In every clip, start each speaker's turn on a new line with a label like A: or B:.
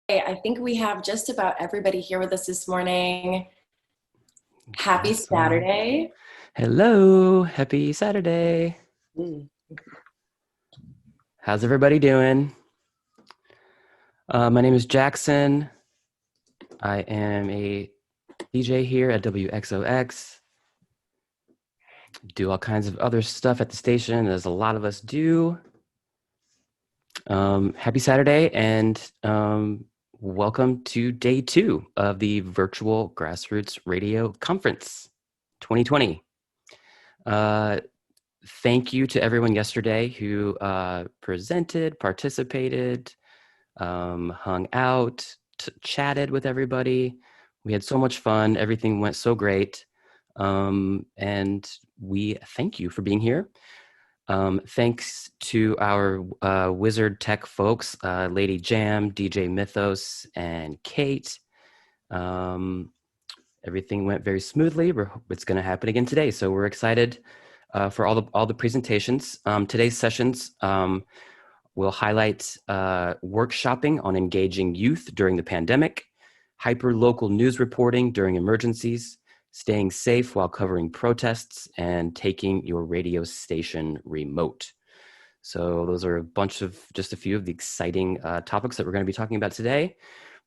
A: I think we have just about everybody here with us this morning. Happy
B: Awesome.
A: Saturday.
B: Hello, happy Saturday.
A: Mm.
B: How's everybody doing? My name is Jackson. I am a DJ here at WXOX. Do all kinds of other stuff at the station, as a lot of us do. Happy Saturday, and welcome to day 2 of the Virtual Grassroots Radio Conference 2020. Thank you to everyone yesterday who presented, participated, hung out, chatted with everybody. We had so much fun. Everything went so great. And we thank you for being here. Thanks to our Wizard Tech folks, Lady Jam, DJ Mythos, and Kate. Everything went very smoothly. It's going to happen again today. So we're excited for all the presentations. Today's sessions will highlight workshopping on engaging youth during the pandemic, hyper-local news reporting during emergencies, staying safe while covering protests, and taking your radio station remote. So those are just a few of the exciting topics that we're going to be talking about today.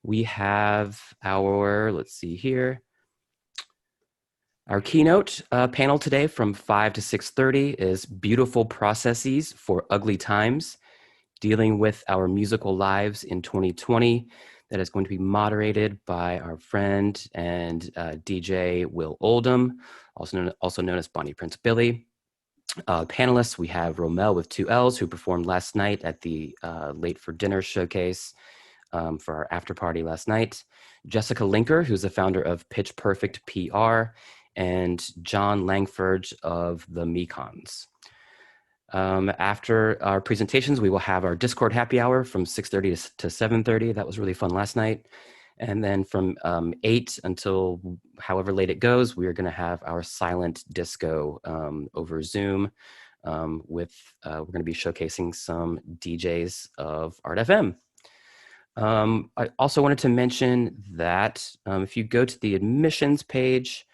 B: We have let's see here, our keynote panel today from 5 to 6:30 is Beautiful Processes for Ugly Times, Dealing with Our Musical Lives in 2020. That is going to be moderated by our friend and DJ Will Oldham, also known as Bonnie Prince Billy. Panelists, we have Romel with 2 L's, who performed last night at the Late for Dinner showcase for our after party last night. Jessica Linker, who's the founder of Pitch Perfect PR, and John Langford of the Mekons. After our presentations, we will have our Discord happy hour from 6:30 to 7:30. That was really fun last night. And then from 8 until however late it goes, we are going to have our silent disco over Zoom we're going to be showcasing some DJs of Art FM. I also wanted to mention that if you go to the admissions page,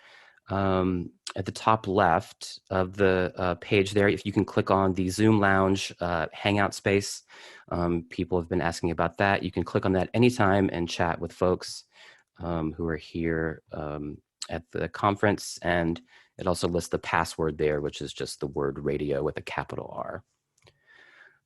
B: at the top left of the page there, if you can click on the Zoom Lounge hangout space, people have been asking about that. You can click on that anytime and chat with folks who are here at the conference. And it also lists the password there, which is just the word radio with a capital R.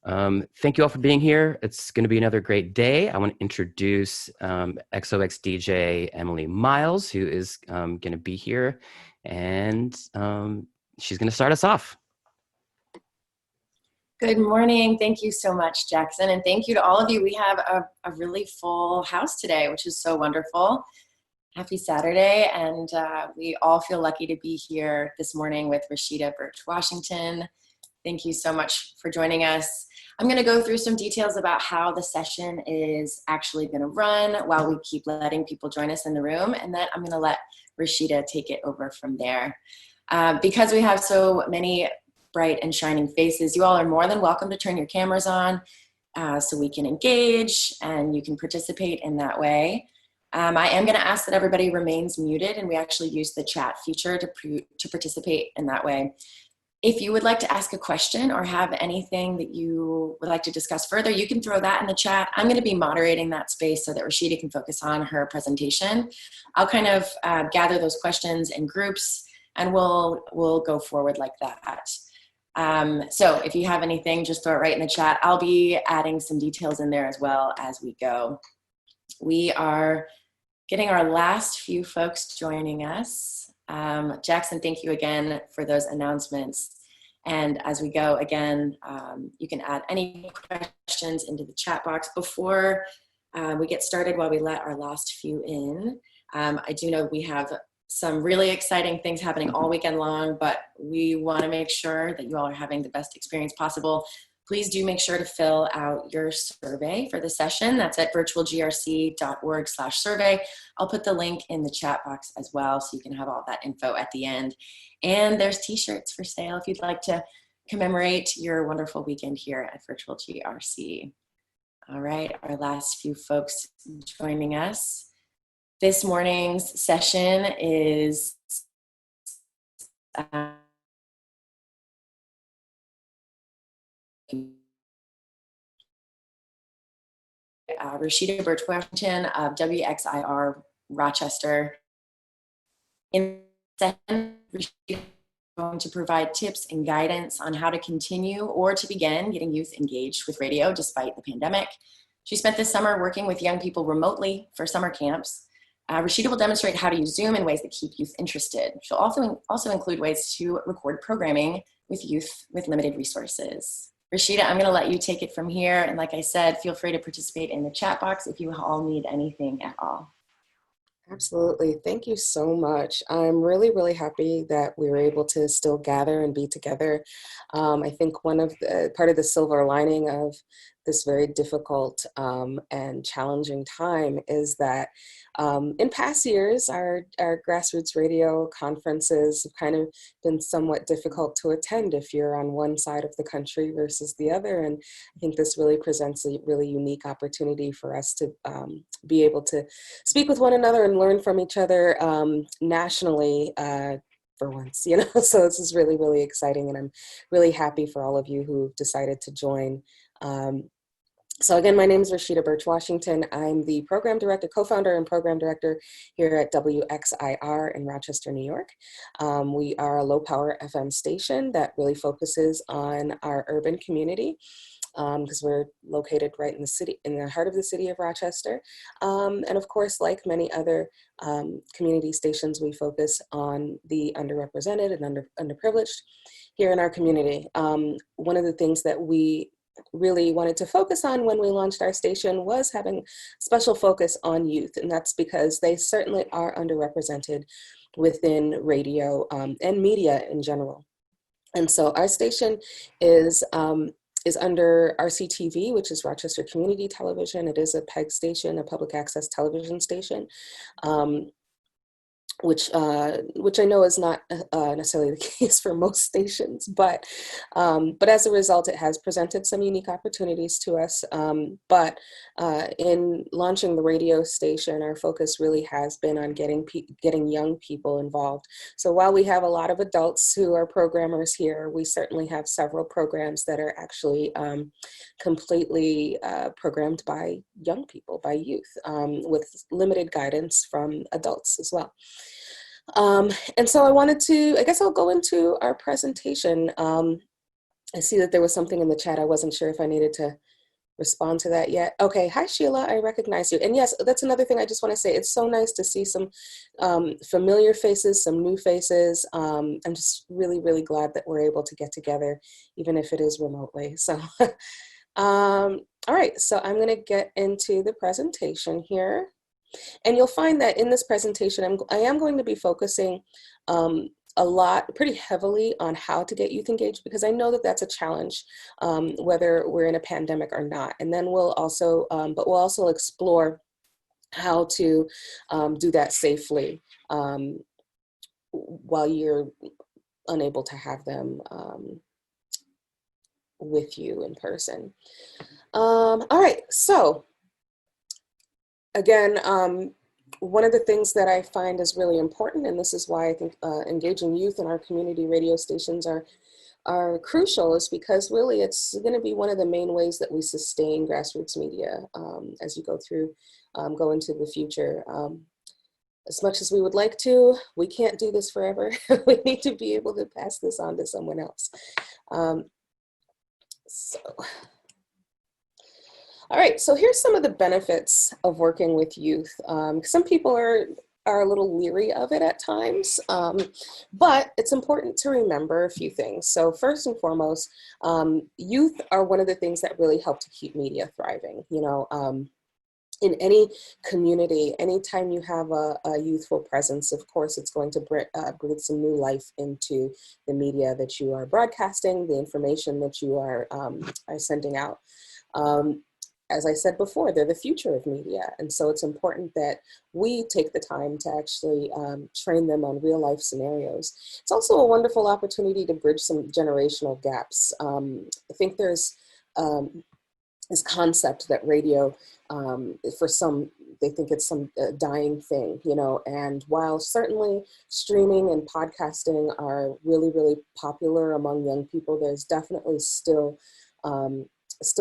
B: Thank you all for being here. It's going to be another great day. I want to introduce XOX DJ Emily Miles, who is going to be here, and she's going to start us off.
A: Good morning. Thank you so much, Jackson. And thank you to all of you. We have a really full house today, which is so wonderful. Happy Saturday. And we all feel lucky to be here this morning with Rashida Burch-Washington. Thank you so much for joining us. I'm going to go through some details about how the session is actually going to run while we keep letting people join us in the room, and then I'm going to let Rashida take it over from there. Because we have so many bright and shining faces, you all are more than welcome to turn your cameras on so we can engage and you can participate in that way. I am going to ask that everybody remains muted, and we actually use the chat feature to participate in that way. If you would like to ask a question or have anything that you would like to discuss further, you can throw that in the chat. I'm going to be moderating that space so that Rashida can focus on her presentation. I'll kind of gather those questions in groups, and we'll go forward like that. So if you have anything, just throw it right in the chat. I'll be adding some details in there as well as we go. We are getting our last few folks joining us. Jackson, thank you again for those announcements. And as we go again, you can add any questions into the chat box before we get started while we let our last few in. I do know we have some really exciting things happening all weekend long, but we want to make sure that you all are having the best experience possible. Please do make sure to fill out your survey for the session. That's at virtualgrc.org/survey. I'll put the link in the chat box as well, so you can have all that info at the end. And there's t-shirts for sale if you'd like to commemorate your wonderful weekend here at Virtual GRC. All right, our last few folks joining us. This morning's session is Rashida Burch-Washington of WXIR Rochester. In the session, Rashida is going to provide tips and guidance on how to continue or to begin getting youth engaged with radio despite the pandemic. She spent this summer working with young people remotely for summer camps. Rashida will demonstrate how to use Zoom in ways that keep youth interested. She'll also include ways to record programming with youth with limited resources. Rashida, I'm going to let you take it from here. And like I said, feel free to participate in the chat box if you all need anything at all.
C: Absolutely. Thank you so much. I'm really, really happy that we were able to still gather and be together. I think part of the silver lining of this very difficult and challenging time is that in past years, our grassroots radio conferences have kind of been somewhat difficult to attend if you're on one side of the country versus the other. And I think this really presents a really unique opportunity for us to be able to speak with one another and learn from each other nationally for once, you know. So this is really, really exciting, and I'm really happy for all of you who decided to join. So again, my name is Rashida Burch-Washington. I'm the program director, co-founder and program director here at WXIR in Rochester, New York. We are a low-power FM station that really focuses on our urban community, because we're located right in the city, in the heart of the city of Rochester. And of course, like many other community stations, we focus on the underrepresented and underprivileged here in our community. One of the things that we really wanted to focus on when we launched our station was having special focus on youth, and that's because they certainly are underrepresented within radio and media in general. And so our station is under RCTV, which is Rochester Community Television. It is a PEG station, a public access television station, which I know is not necessarily the case for most stations, but as a result, it has presented some unique opportunities to us. But in launching the radio station, our focus really has been on getting young people involved. So while we have a lot of adults who are programmers here, we certainly have several programs that are actually completely programmed by young people, by youth, with limited guidance from adults as well. And so I guess I'll go into our presentation. I see that there was something in the chat. I wasn't sure if I needed to respond to that yet. Okay, hi Sheila, I recognize you. And yes, that's another thing I just want to say. It's so nice to see some familiar faces, some new faces. I'm just really, really glad that we're able to get together, even if it is remotely. So, all right, so I'm gonna get into the presentation here. And you'll find that in this presentation, I am going to be focusing pretty heavily on how to get youth engaged, because I know that that's a challenge, whether we're in a pandemic or not. And then we'll also explore how to do that safely while you're unable to have them with you in person. All right, so again, one of the things that I find is really important, and this is why I think engaging youth in our community radio stations are crucial, is because really it's going to be one of the main ways that we sustain grassroots media as you go into the future. As much as we would like to, we can't do this forever. We need to be able to pass this on to someone else. All right, so here's some of the benefits of working with youth. Some people are a little leery of it at times, but it's important to remember a few things. So first and foremost, youth are one of the things that really help to keep media thriving. You know, in any community, anytime you have a youthful presence, of course, it's going to breathe some new life into the media that you are broadcasting, the information that you are sending out. As I said before, they're the future of media. And so it's important that we take the time to actually train them on real life scenarios. It's also a wonderful opportunity to bridge some generational gaps. I think there's this concept that radio, for some, they think it's some dying thing, you know, and while certainly streaming and podcasting are really, really popular among young people, there's definitely still a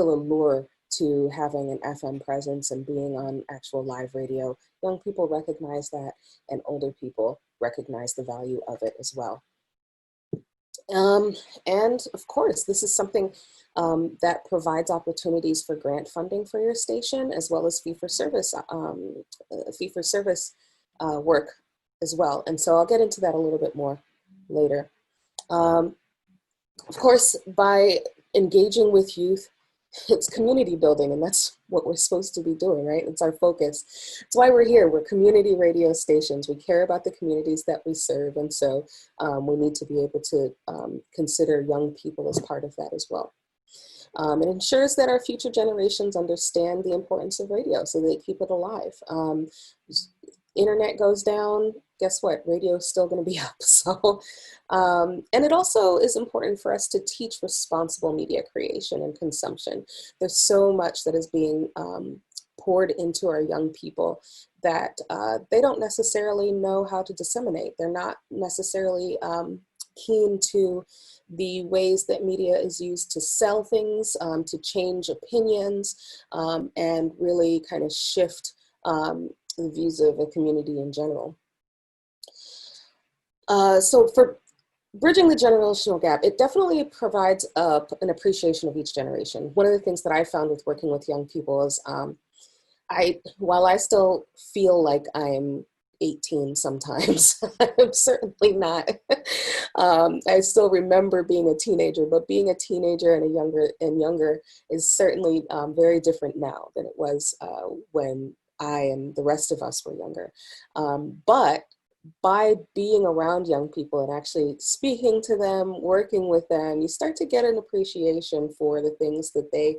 C: lure to having an FM presence and being on actual live radio. Young people recognize that, and older people recognize the value of it as well. And of course, this is something that provides opportunities for grant funding for your station, as well as fee-for-service work as well. And so I'll get into that a little bit more later. Of course, by engaging with youth, it's community building, and that's what we're supposed to be doing, right? It's our focus. It's why we're here. We're community radio stations. We care about the communities that we serve, and so we need to be able to consider young people as part of that as well. It ensures that our future generations understand the importance of radio, so they keep it alive. Internet goes down, guess what? Radio is still going to be up. So, and it also is important for us to teach responsible media creation and consumption. There's so much that is being poured into our young people that they don't necessarily know how to disseminate. They're not necessarily keen to the ways that media is used to sell things, to change opinions, and really kind of shift the views of a community in general. So for bridging the generational gap, it definitely provides an appreciation of each generation. One of the things that I found with working with young people is while I still feel like I'm 18 sometimes, I'm certainly not. I still remember being a teenager, but being a teenager and younger is certainly very different now than it was when I and the rest of us were younger. But by being around young people and actually speaking to them, working with them, you start to get an appreciation for the things that they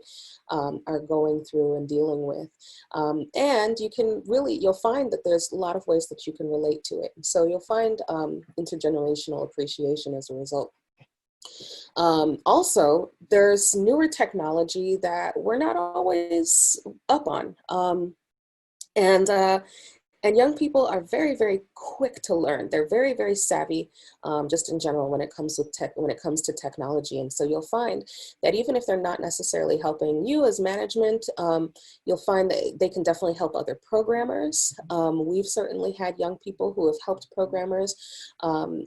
C: are going through and dealing with. And you'll find that there's a lot of ways that you can relate to it. So you'll find intergenerational appreciation as a result. Also, there's newer technology that we're not always up on. And young people are very, very quick to learn. They're very, very savvy, just in general when it comes to technology. And so you'll find that even if they're not necessarily helping you as management, you'll find that they can definitely help other programmers. We've certainly had young people who have helped programmers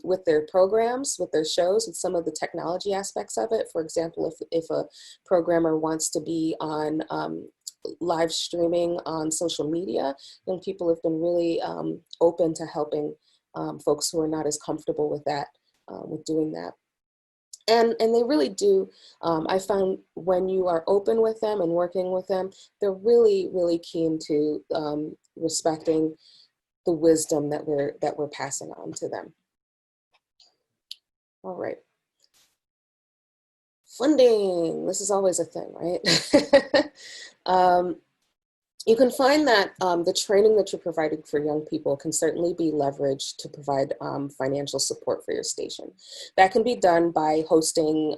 C: with their programs, with their shows, with some of the technology aspects of it. For example, if a programmer wants to be on live streaming on social media, young people have been really open to helping folks who are not as comfortable with that, with doing that. And they really do. I found when you are open with them and working with them, they're really, really keen to respecting the wisdom that we're passing on to them. All right. Funding, this is always a thing, right? You can find that the training that you're providing for young people can certainly be leveraged to provide financial support for your station. That can be done by hosting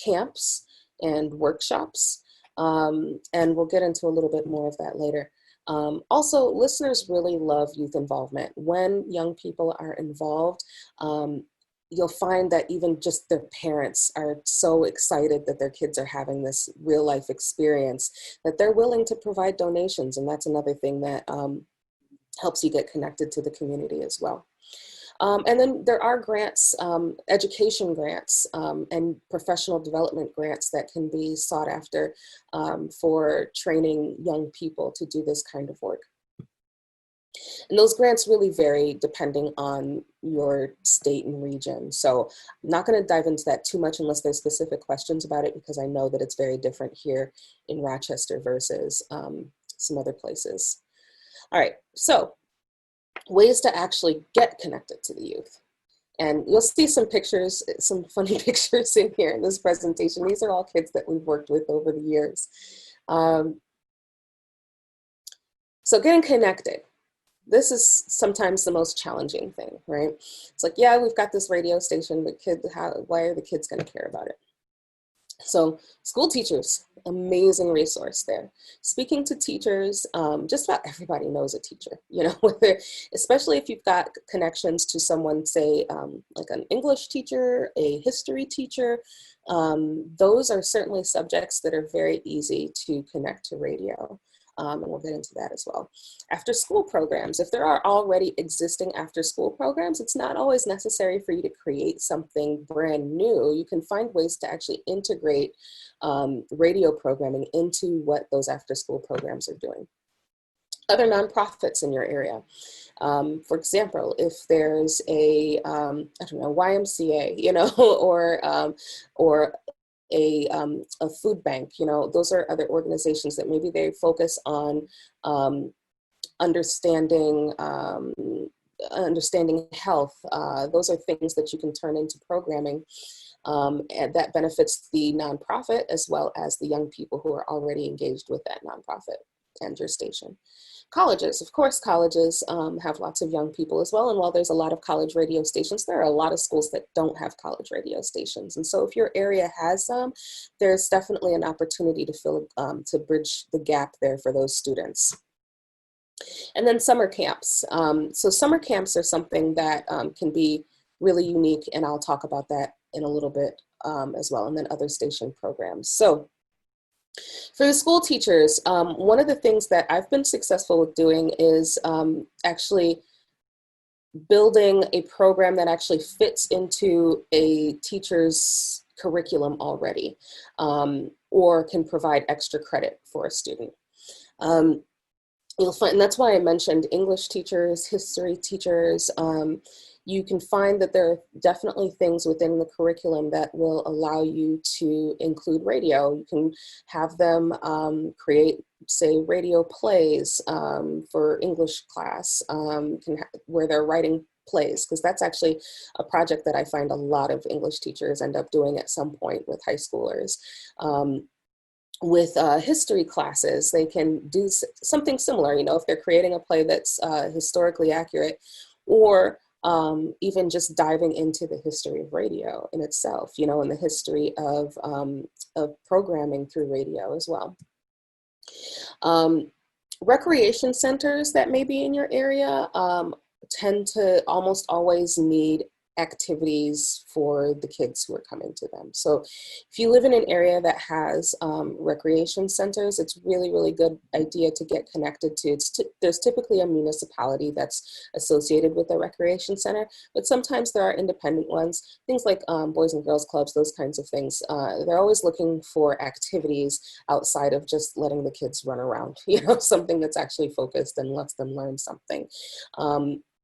C: camps and workshops, and we'll get into a little bit more of that later. Also, listeners really love youth involvement. When young people are involved, you'll find that even just their parents are so excited that their kids are having this real life experience that they're willing to provide donations. And that's another thing that helps you get connected to the community as well. And then there are grants, education grants and professional development grants that can be sought after for training young people to do this kind of work. And those grants really vary depending on your state and region. So I'm not going to dive into that too much unless there's specific questions about it, because I know that it's very different here in Rochester versus some other places. All right, so ways to actually get connected to the youth. And you'll see some pictures, some funny pictures in here in this presentation. These are all kids that we've worked with over the years. So getting connected. This is sometimes the most challenging thing, right? It's like, yeah, we've got this radio station, but why are the kids going to care about it? So school teachers, amazing resource there. Speaking to teachers, just about everybody knows a teacher, you know, whether, especially if you've got connections to someone, say, like an English teacher, a history teacher. Those are certainly subjects that are very easy to connect to radio. And we'll get into that as well. After school programs, if there are already existing after school programs, it's not always necessary for you to create something brand new. You can find ways to actually integrate radio programming into what those after school programs are doing. Other nonprofits in your area. For example, if there's a, I don't know, YMCA, you know, or a food bank, you know, those are other organizations that maybe they focus on understanding health. Those are things that you can turn into programming, and that benefits the nonprofit as well as the young people who are already engaged with that nonprofit and your station. Colleges, of course, colleges have lots of young people as well. And while there's a lot of college radio stations, there are a lot of schools that don't have college radio stations. And so if your area has some, there's definitely an opportunity to to bridge the gap there for those students. And then summer camps. So summer camps are something that can be really unique, and I'll talk about that in a little bit as well, and then other station programs. So for the school teachers, one of the things that I've been successful with doing is actually building a program that actually fits into a teacher's curriculum already, or can provide extra credit for a student. You'll find, and that's why I mentioned English teachers, history teachers. You can find that there are definitely things within the curriculum that will allow you to include radio. You can have them create, say, radio plays for English class, where they're writing plays, because that's actually a project that I find a lot of English teachers end up doing at some point with high schoolers. With history classes, they can do something similar, you know, if they're creating a play that's historically accurate, or even just diving into the history of radio in itself, you know, and the history of programming through radio as well. Recreation centers that may be in your area tend to almost always need activities for the kids who are coming to them. So if you live in an area that has recreation centers, it's really, really good idea to get connected to. There's typically a municipality that's associated with a recreation center, but sometimes there are independent ones, things like Boys and Girls Clubs, those kinds of things. They're always looking for activities outside of just letting the kids run around, you know, something that's actually focused and lets them learn something.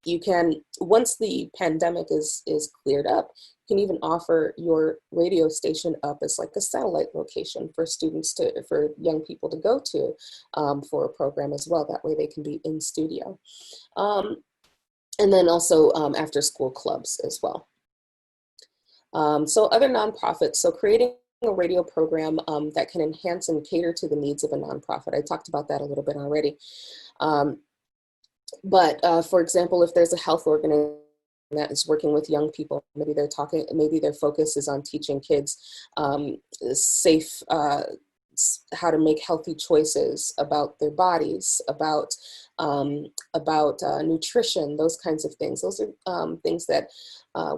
C: You can, once the pandemic is cleared up, you can even offer your radio station up as like a satellite location for students for young people to go to for a program as well. That way they can be in studio. And then also after school clubs as well. So other nonprofits, so creating a radio program that can enhance and cater to the needs of a nonprofit. I talked about that a little bit already. But for example, if there's a health organization that is working with young people, maybe their focus is on teaching kids safe, how to make healthy choices about their bodies, about nutrition, those kinds of things. Those are things that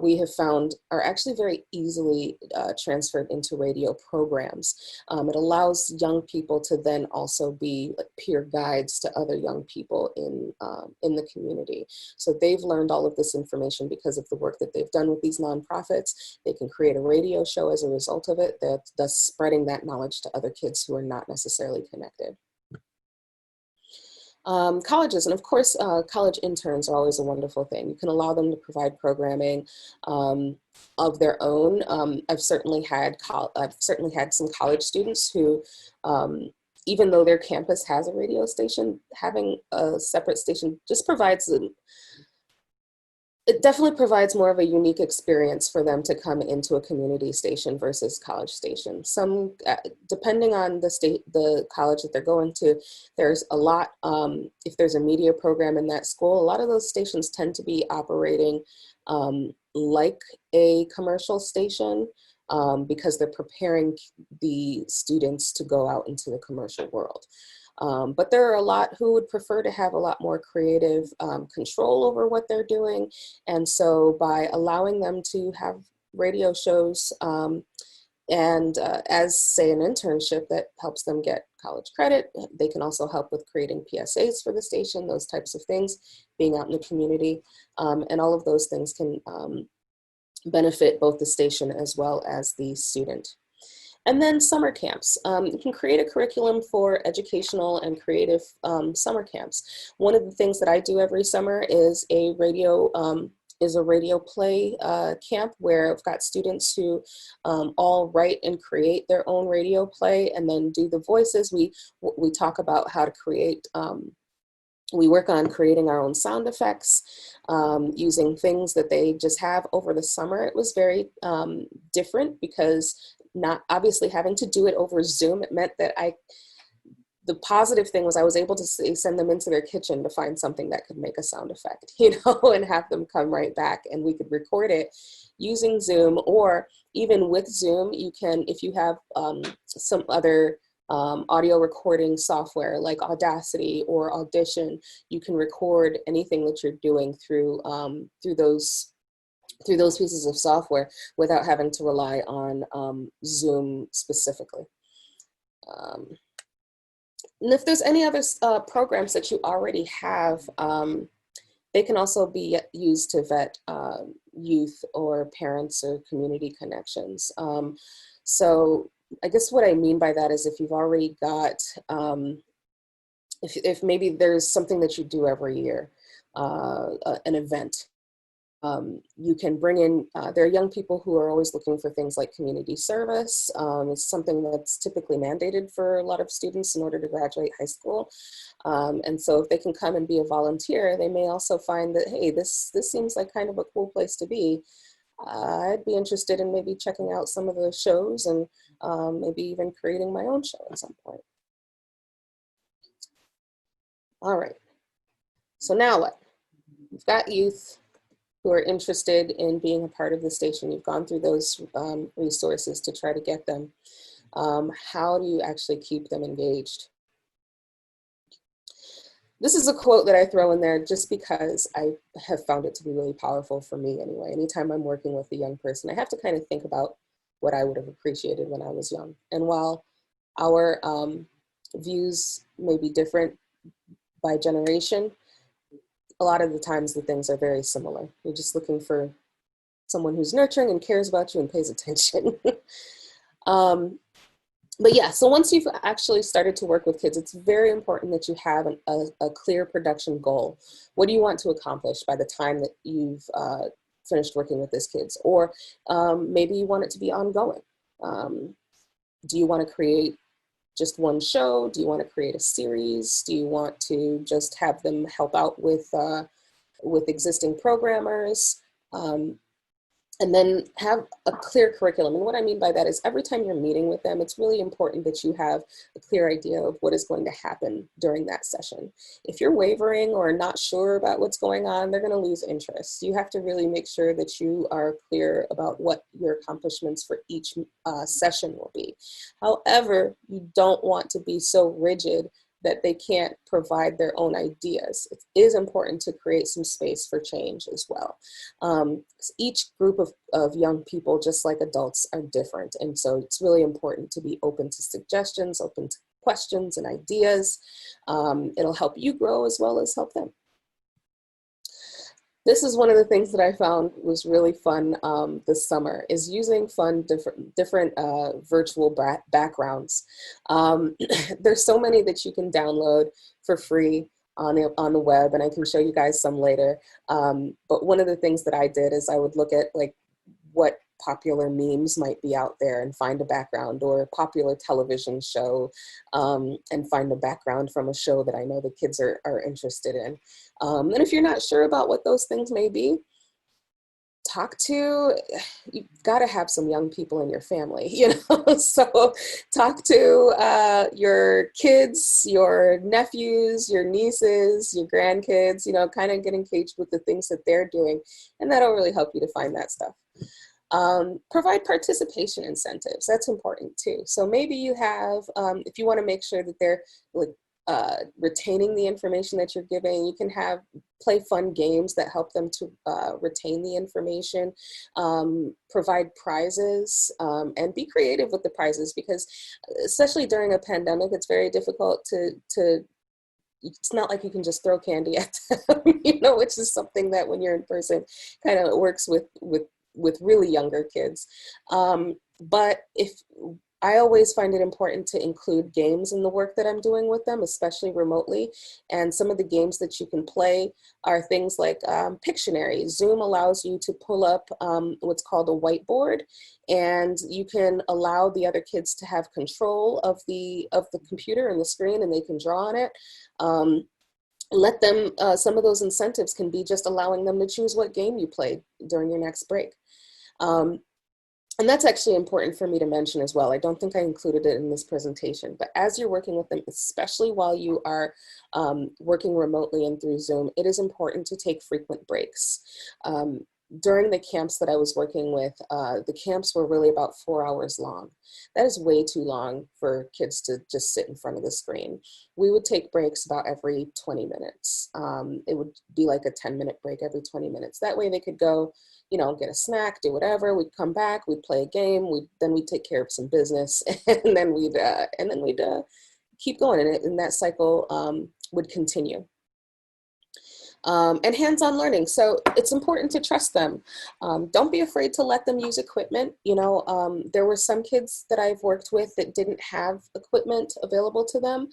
C: we have found are actually very easily transferred into radio programs. It allows young people to then also be like peer guides to other young people in the community. So they've learned all of this information because of the work that they've done with these nonprofits. They can create a radio show as a result of it, thus spreading that knowledge to other kids who are not necessarily connected. Colleges, and of course, college interns are always a wonderful thing. You can allow them to provide programming of their own. I've certainly had some college students who, even though their campus has a radio station, having a separate station just provides it definitely provides more of a unique experience for them to come into a community station versus college station. Some, depending on the college that they're going to, there's a lot, if there's a media program in that school, a lot of those stations tend to be operating like a commercial station. because they're preparing the students to go out into the commercial world. But there are a lot who would prefer to have a lot more creative control over what they're doing. And so by allowing them to have radio shows and as, say, an internship that helps them get college credit, they can also help with creating PSAs for the station, those types of things, being out in the community. And all of those things can benefit both the station as well as the student. And then summer camps. You can create a curriculum for educational and creative summer camps. One of the things that I do every summer is a radio play camp where I've got students who all write and create their own radio play and then do the voices. We talk about how to create, we work on creating our own sound effects using things that they just have over the summer. It was very different because not obviously having to do it over Zoom, it meant that the positive thing was I was able to send them into their kitchen to find something that could make a sound effect, and have them come right back, and we could record it using Zoom. Or even with Zoom, you can, if you have some other audio recording software like Audacity or Audition, you can record anything that you're doing through those pieces of software without having to rely on Zoom specifically. And if there's any other programs that you already have, they can also be used to vet youth or parents or community connections. So I guess what I mean by that is if you've already got, if maybe there's something that you do every year, an event, you can bring in, there are young people who are always looking for things like community service. It's something that's typically mandated for a lot of students in order to graduate high school. And so if they can come and be a volunteer, they may also find that, hey, this seems like kind of a cool place to be. I'd be interested in maybe checking out some of the shows and maybe even creating my own show at some point. All right, so now what? We've got youth who are interested in being a part of the station. You've gone through those resources to try to get them. How do you actually keep them engaged? This is a quote that I throw in there just because I have found it to be really powerful for me anyway. Anytime I'm working with a young person, I have to kind of think about what I would have appreciated when I was young. And while our views may be different by generation, a lot of the times the things are very similar. You're just looking for someone who's nurturing and cares about you and pays attention. But yeah, so once you've actually started to work with kids, it's very important that you have a clear production goal. What do you want to accomplish by the time that you've finished working with these kids? Or maybe you want it to be ongoing. Do you want to create just one show? Do you want to create a series? Do you want to just have them help out with existing programmers? And then have a clear curriculum. And what I mean by that is every time you're meeting with them, it's really important that you have a clear idea of what is going to happen during that session. If you're wavering or not sure about what's going on, they're going to lose interest. You have to really make sure that you are clear about what your accomplishments for each session will be. However, you don't want to be so rigid that they can't provide their own ideas. It is important to create some space for change as well. Each group of young people, just like adults, are different. And so it's really important to be open to suggestions, open to questions and ideas. It'll help you grow as well as help them. This is one of the things that I found was really fun this summer, is using fun different virtual backgrounds. There's so many that you can download for free on the web, and I can show you guys some later. But one of the things that I did is I would look at like what popular memes might be out there and find a background, or a popular television show and find a background from a show that I know the kids are interested in. And if you're not sure about what those things may be, you've got to have some young people in your family, so talk to your kids, your nephews, your nieces, your grandkids, kind of get engaged with the things that they're doing, and that'll really help you to find that stuff. Provide participation incentives. That's important too. So maybe you have, if you want to make sure that they're like retaining the information that you're giving, you can play fun games that help them to retain the information, provide prizes, and be creative with the prizes, because especially during a pandemic, it's very difficult to it's not like you can just throw candy at them, you know, which is something that when you're in person kind of works with really younger kids. But I always find it important to include games in the work that I'm doing with them, especially remotely. And some of the games that you can play are things like Pictionary. Zoom allows you to pull up what's called a whiteboard, and you can allow the other kids to have control of the computer and the screen, and they can draw on it. Let them, some of those incentives can be just allowing them to choose what game you played during your next break. And that's actually important for me to mention as well. I don't think I included it in this presentation, but as you're working with them, especially while you are working remotely and through Zoom, it is important to take frequent breaks. During the camps that I was working with, the camps were really about 4 hours long. That is way too long for kids to just sit in front of the screen. We would take breaks about every 20 minutes. It would be like a 10-minute break every 20 minutes. That way they could go, you know, get a snack, do whatever. We'd come back, we'd play a game, then we'd take care of some business, and then we'd keep going, and that cycle would continue. And hands-on learning. So it's important to trust them. Don't be afraid to let them use equipment. You know, there were some kids that I've worked with that didn't have equipment available to them.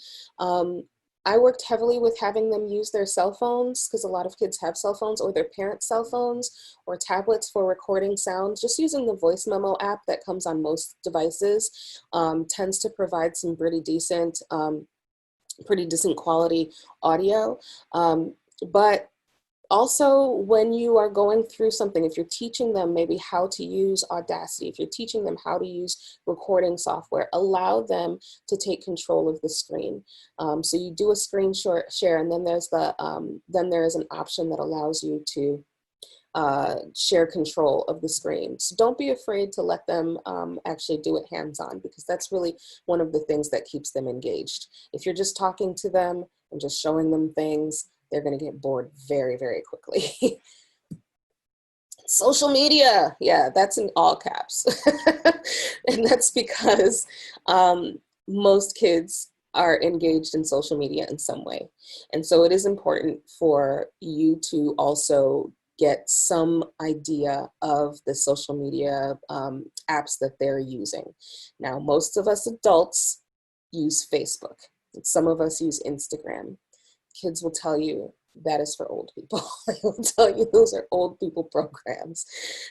C: I worked heavily with having them use their cell phones, because a lot of kids have cell phones, or their parents' cell phones or tablets for recording sounds. Just using the voice memo app that comes on most devices tends to provide some pretty decent quality audio. But also, when you are going through something, if you're teaching them maybe how to use Audacity, if you're teaching them how to use recording software, allow them to take control of the screen. So you do a screen share, and then there's there is an option that allows you to share control of the screen. So don't be afraid to let them actually do it hands-on, because that's really one of the things that keeps them engaged. If you're just talking to them and just showing them things, they're going to get bored very, very quickly. Social media, yeah, that's in all caps. And that's because most kids are engaged in social media in some way. And so it is important for you to also get some idea of the social media apps that they're using. Now, most of us adults use Facebook. Some of us use Instagram. Kids will tell you that is for old people. They will tell you those are old people programs.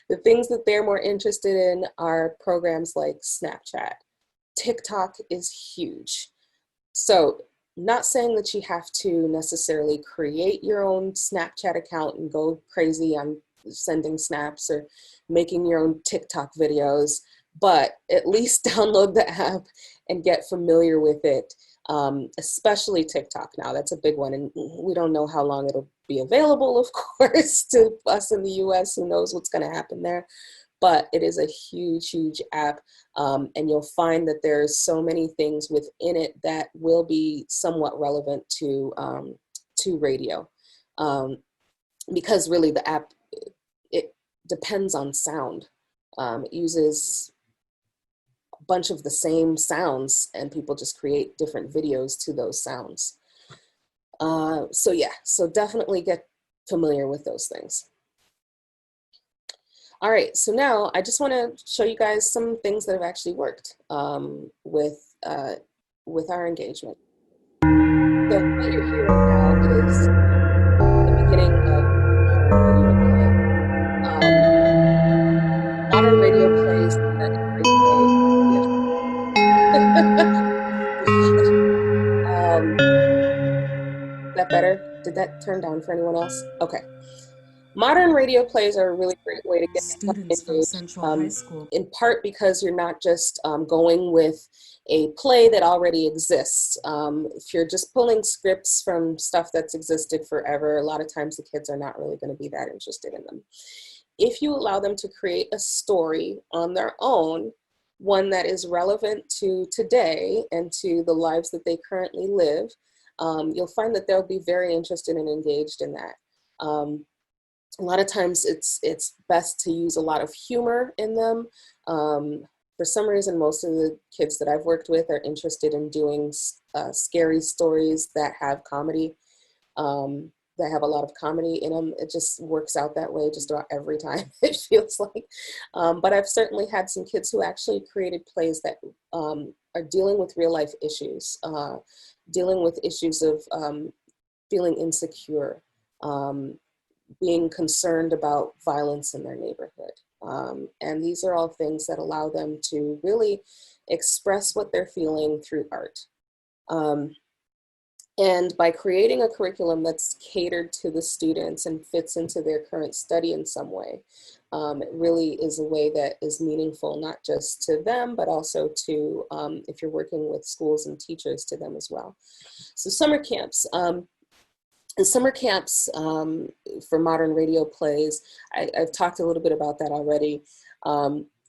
C: The things that they're more interested in are programs like Snapchat. TikTok is huge. So, not saying that you have to necessarily create your own Snapchat account and go crazy on sending snaps or making your own TikTok videos, but at least download the app and get familiar with it. Especially TikTok now, that's a big one, and we don't know how long it'll be available, of course, to us in the US. Who knows what's going to happen there, but it is a huge, huge app, and you'll find that there's so many things within it that will be somewhat relevant to radio, because really the app, it depends on sound. It uses bunch of the same sounds, and people just create different videos to those sounds. So yeah, so definitely get familiar with those things. All right, so now I just want to show you guys some things that have actually worked with our engagement. So what you're hearing now is the beginning of modern radio plays are a great way. Yes. Is that better? Did that turn down for anyone else? Okay. Modern radio plays are a really great way to get
D: students from Central High School.
C: In part because you're not just going with a play that already exists. If you're just pulling scripts from stuff that's existed forever, a lot of times the kids are not really going to be that interested in them. if you allow them to create a story on their own, one that is relevant to today and to the lives that they currently live, you'll find that they'll be very interested and engaged in that. A lot of times it's best to use a lot of humor in them. For some reason, most of the kids that I've worked with are interested in doing scary stories that have comedy, that have a lot of comedy in them. It just works out that way just about every time, it feels like. But I've certainly had some kids who actually created plays that are dealing with real life issues, dealing with issues of feeling insecure, being concerned about violence in their neighborhood. And these are all things that allow them to really express what they're feeling through art. And by creating a curriculum that's catered to the students and fits into their current study in some way, it really is a way that is meaningful, not just to them, but also to, if you're working with schools and teachers, to them as well. So summer camps. The summer camps for modern radio plays, I've talked a little bit about that already.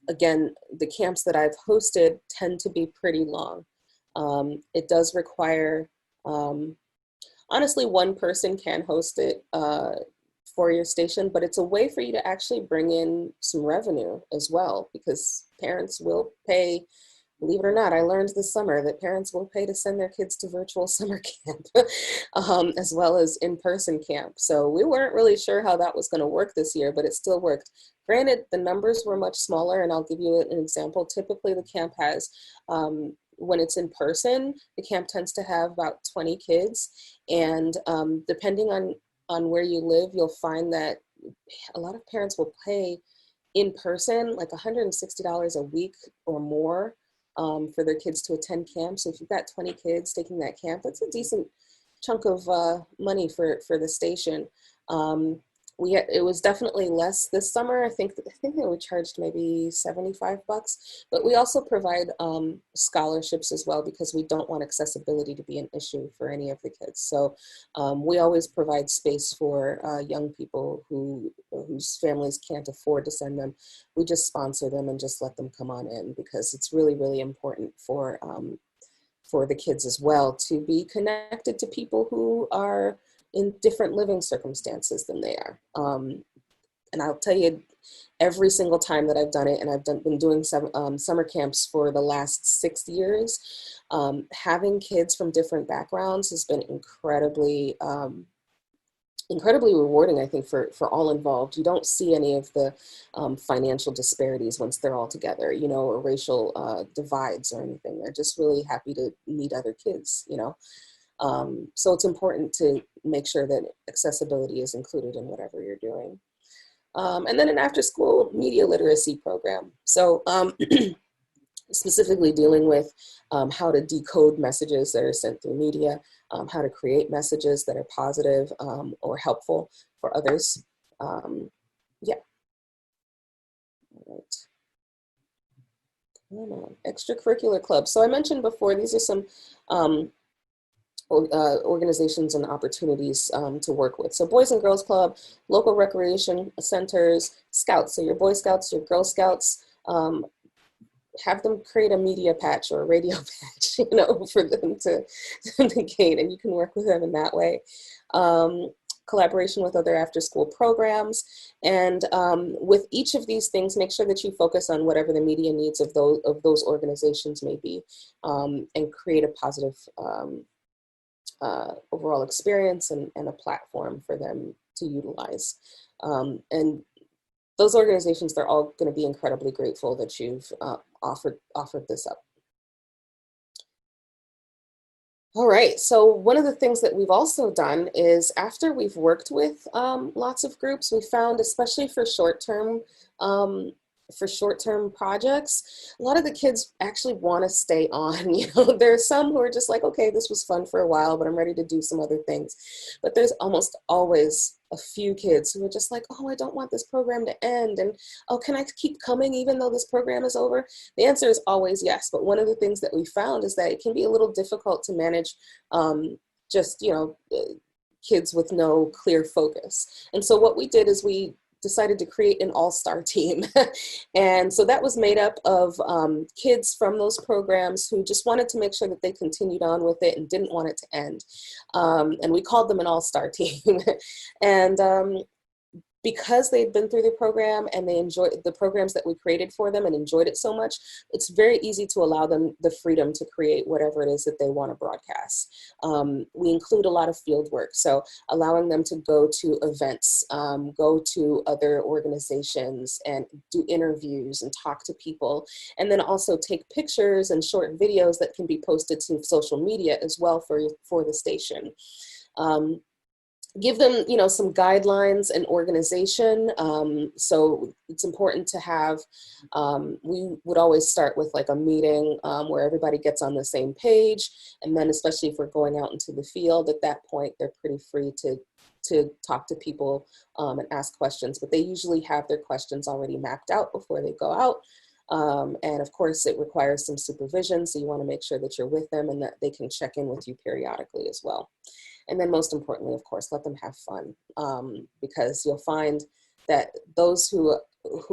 C: Again, the camps that I've hosted tend to be pretty long. It does require, honestly, one person can host it for your station, but it's a way for you to actually bring in some revenue as well, because parents will pay. Believe it or not, I learned this summer that parents will pay to send their kids to virtual summer camp, as well as in-person camp. So we weren't really sure how that was going to work this year, but it still worked. Granted, the numbers were much smaller, and I'll give you an example. Typically, the camp has, when it's in person, the camp tends to have about 20 kids. And depending on where you live, you'll find that a lot of parents will pay in person like $160 a week or more for their kids to attend camp. So if you've got 20 kids taking that camp, that's a decent chunk of money for the station. It was definitely less this summer. I think they were charged maybe $75, but we also provide scholarships as well, because we don't want accessibility to be an issue for any of the kids. So we always provide space for young people whose families can't afford to send them. We just sponsor them and just let them come on in, because it's really, really important for the kids as well to be connected to people who are in different living circumstances than they are. And I'll tell you, every single time that I've done it, and I've been doing some summer camps for the last 6 years, having kids from different backgrounds has been incredibly rewarding, I think, for all involved. You don't see any of the financial disparities once they're all together, or racial divides or anything. They're just really happy to meet other kids, So it's important to make sure that accessibility is included in whatever you're doing. And then an after-school media literacy program. So specifically dealing with how to decode messages that are sent through media, how to create messages that are positive or helpful for others. Yeah. All right. Extracurricular clubs. So I mentioned before, these are some organizations and opportunities to work with. So Boys and Girls Club, local recreation centers, scouts. So your Boy Scouts, your Girl Scouts, have them create a media patch or a radio patch, for them to gain, and you can work with them in that way. Collaboration with other after-school programs, and with each of these things, make sure that you focus on whatever the media needs of those organizations may be, and create a positive overall experience and a platform for them to utilize. And those organizations, they're all going to be incredibly grateful that you've offered this up. All right, so one of the things that we've also done is, after we've worked with lots of groups, we found, especially for short-term projects, a lot of the kids actually want to stay on. There are some who are just like, okay, this was fun for a while, but I'm ready to do some other things. But there's almost always a few kids who are just like, oh, I don't want this program to end. And, oh, can I keep coming even though this program is over? The answer is always yes. But one of the things that we found is that it can be a little difficult to manage kids with no clear focus. And so what we did is we decided to create an all-star team. And so that was made up of kids from those programs who just wanted to make sure that they continued on with it and didn't want it to end. And we called them an all-star team. And because they'd been through the program and they enjoyed the programs that we created for them and enjoyed it so much, it's very easy to allow them the freedom to create whatever it is that they want to broadcast. We include a lot of field work, so allowing them to go to events, go to other organizations and do interviews and talk to people, and then also take pictures and short videos that can be posted to social media as well for the station. Give them, you know, some guidelines and organization. So it's important to have, we would always start with like a meeting where everybody gets on the same page. And then especially if we're going out into the field, at that point, they're pretty free to talk to people and ask questions, but they usually have their questions already mapped out before they go out. And of course, it requires some supervision. So you want to make sure that you're with them and that they can check in with you periodically as well. And then most importantly, of course, let them have fun, because you'll find that those who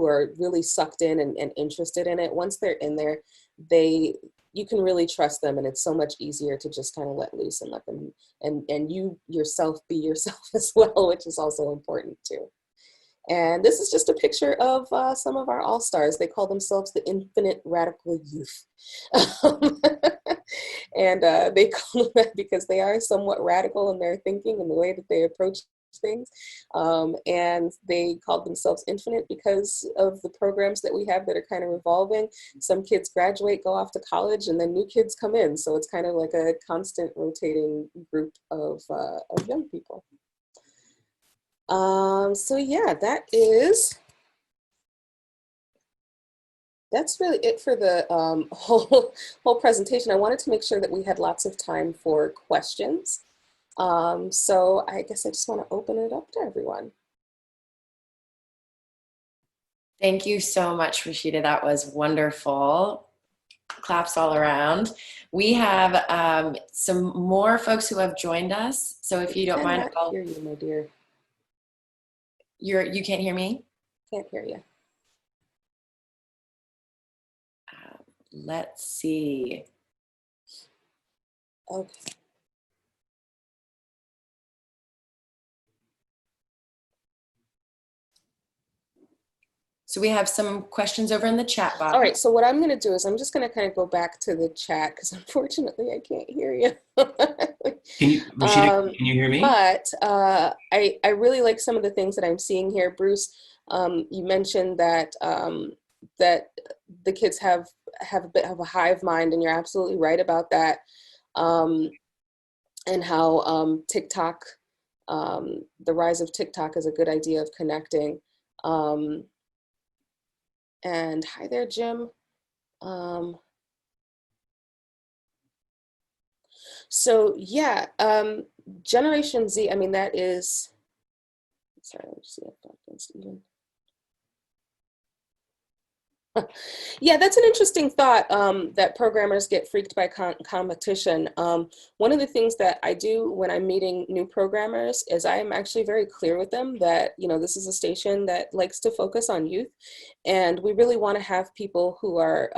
C: are really sucked in and interested in it, once they're in there, you can really trust them, and it's so much easier to just kind of let loose and let them, and you yourself be yourself as well, which is also important too. And this is just a picture of some of our all-stars. They call themselves the Infinite Radical Youth. And they call them that because they are somewhat radical in their thinking and the way that they approach things. And they called themselves Infinite because of the programs that we have that are kind of revolving. Some kids graduate, go off to college, and then new kids come in. So it's kind of like a constant rotating group of young people. So yeah, that's really it for the whole presentation. I wanted to make sure that we had lots of time for questions. So I guess I just want to open it up to everyone.
A: Thank you so much, Rashida. That was wonderful. Claps all around. We have some more folks who have joined us. So if you don't mind,
C: I cannot hear you, my dear.
A: You can't hear me?
C: Can't hear you.
A: Let's see.
C: Okay.
A: So we have some questions over in the chat box.
C: All right, so what I'm going to do is I'm just going to kind of go back to the chat because unfortunately I can't hear you.
B: Rashida, can you hear me?
C: But I really like some of the things that I'm seeing here. Bruce, you mentioned that that the kids have a bit of a hive mind, and you're absolutely right about that. And how TikTok, the rise of TikTok is a good idea of connecting. And hi there, Jim. So yeah, Generation Z, I mean, that is, sorry, let me see if that's even. Yeah, that's an interesting thought, that programmers get freaked by competition. One of the things that I do when I'm meeting new programmers is I'm actually very clear with them that, you know, this is a station that likes to focus on youth, and we really want to have people who are,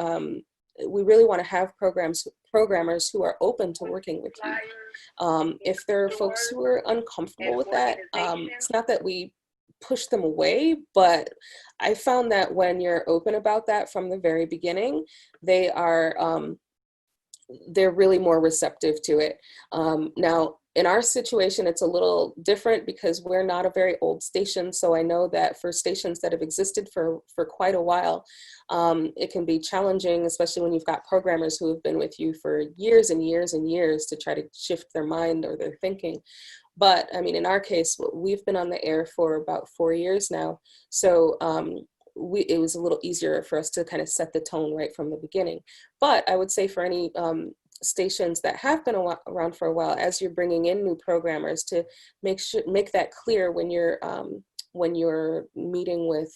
C: we really want to have programmers who are open to working with youth. If there are folks who are uncomfortable with that, it's not that we push them away, but I found that when you're open about that from the very beginning, they are they're really more receptive to it. Now, in our situation, it's a little different because we're not a very old station. So I know that for stations that have existed for quite a while, it can be challenging, especially when you've got programmers who have been with you for years and years and years to try to shift their mind or their thinking. But I mean, in our case, we've been on the air for about 4 years now. So it was a little easier for us to kind of set the tone right from the beginning. But I would say for any stations that have been around for a while, as you're bringing in new programmers, to make that clear when you're meeting with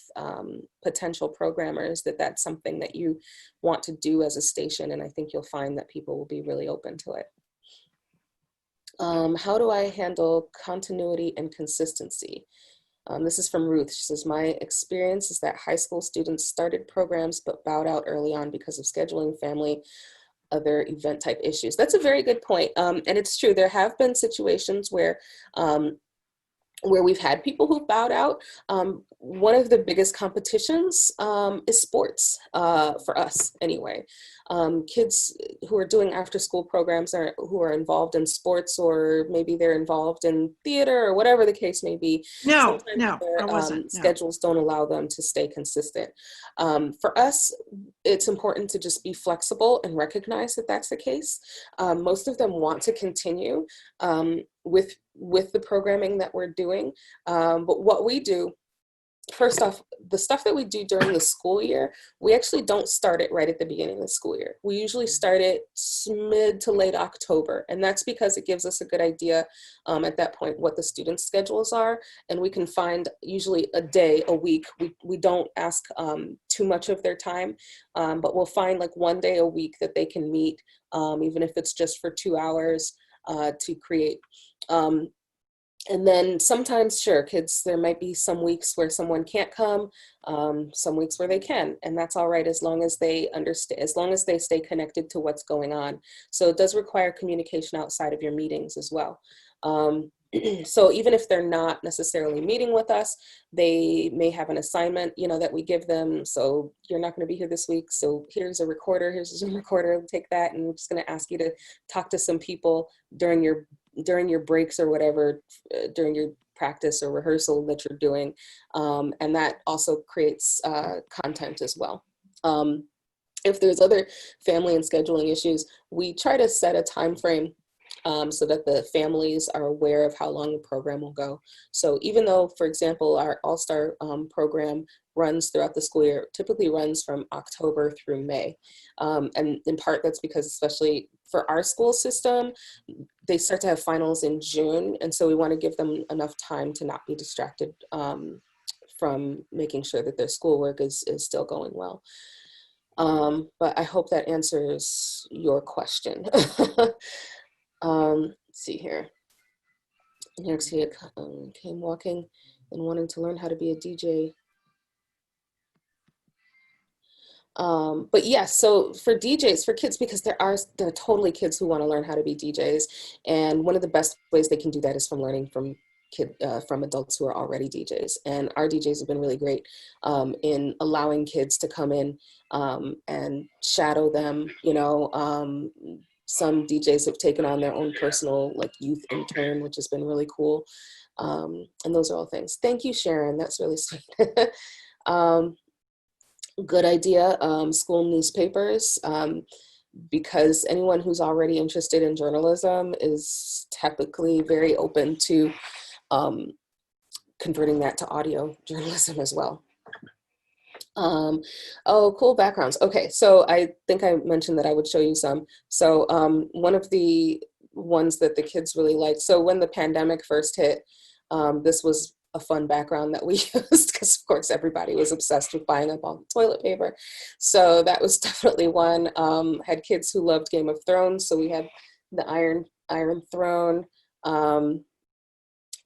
C: potential programmers, that that's something that you want to do as a station. And I think you'll find that people will be really open to it. How do I handle continuity and consistency? This is from Ruth. She says, my experience is that high school students started programs but bowed out early on because of scheduling, family, other event type issues. That's a very good point. And it's true. There have been situations where we've had people who've bowed out. One of the biggest competitions is sports, for us anyway. Kids who are doing after school programs who are involved in sports, or maybe they're involved in theater or whatever the case may be.
D: No,
C: Sometimes
D: no,
C: their
D: I wasn't. No.
C: schedules don't allow them to stay consistent. For us, it's important to just be flexible and recognize that that's the case. Most of them want to continue with the programming that we're doing. But what we do, first off, the stuff that we do during the school year, we actually don't start it right at the beginning of the school year. We usually start it mid to late October. And that's because it gives us a good idea at that point what the students' schedules are. And we can find usually a day, a week. We don't ask too much of their time, but we'll find like one day a week that they can meet, even if it's just for 2 hours to create. And then sometimes, sure, kids, there might be some weeks where someone can't come, some weeks where they can, and that's all right as long as they understand, as long as they stay connected to what's going on. So it does require communication outside of your meetings as well. So even if they're not necessarily meeting with us, they may have an assignment, you know, that we give them. So you're not going to be here this week, so here's a recorder, here's a Zoom recorder, take that, and we're just going to ask you to talk to some people during your breaks or whatever, during your practice or rehearsal that you're doing. And that also creates content as well. If there's other family and scheduling issues, we try to set a time frame so that the families are aware of how long the program will go. So even though, for example, our All-Star program runs throughout the school year, typically runs from October through May. And in part, that's because, especially for our school system, they start to have finals in June. And so we want to give them enough time to not be distracted from making sure that their schoolwork is still going well. But I hope that answers your question. Let's see here. Next, he came walking and wanting to learn how to be a DJ. But yes, so for DJs, for kids, because there are totally kids who want to learn how to be DJs, and one of the best ways they can do that is from learning from adults who are already DJs. And our DJs have been really great in allowing kids to come in and shadow them. You know, some DJs have taken on their own personal like youth intern, which has been really cool. And those are all things. Thank you, Sharon. That's really sweet. Good idea. School newspapers, because anyone who's already interested in journalism is typically very open to converting that to audio journalism as well. Oh, cool backgrounds. Okay, so I think I mentioned that I would show you some. So one of the ones that the kids really liked, so when the pandemic first hit, this was a fun background that we used because of course everybody was obsessed with buying up all the toilet paper. So that was definitely one. Had kids who loved Game of Thrones, so we had the Iron Throne.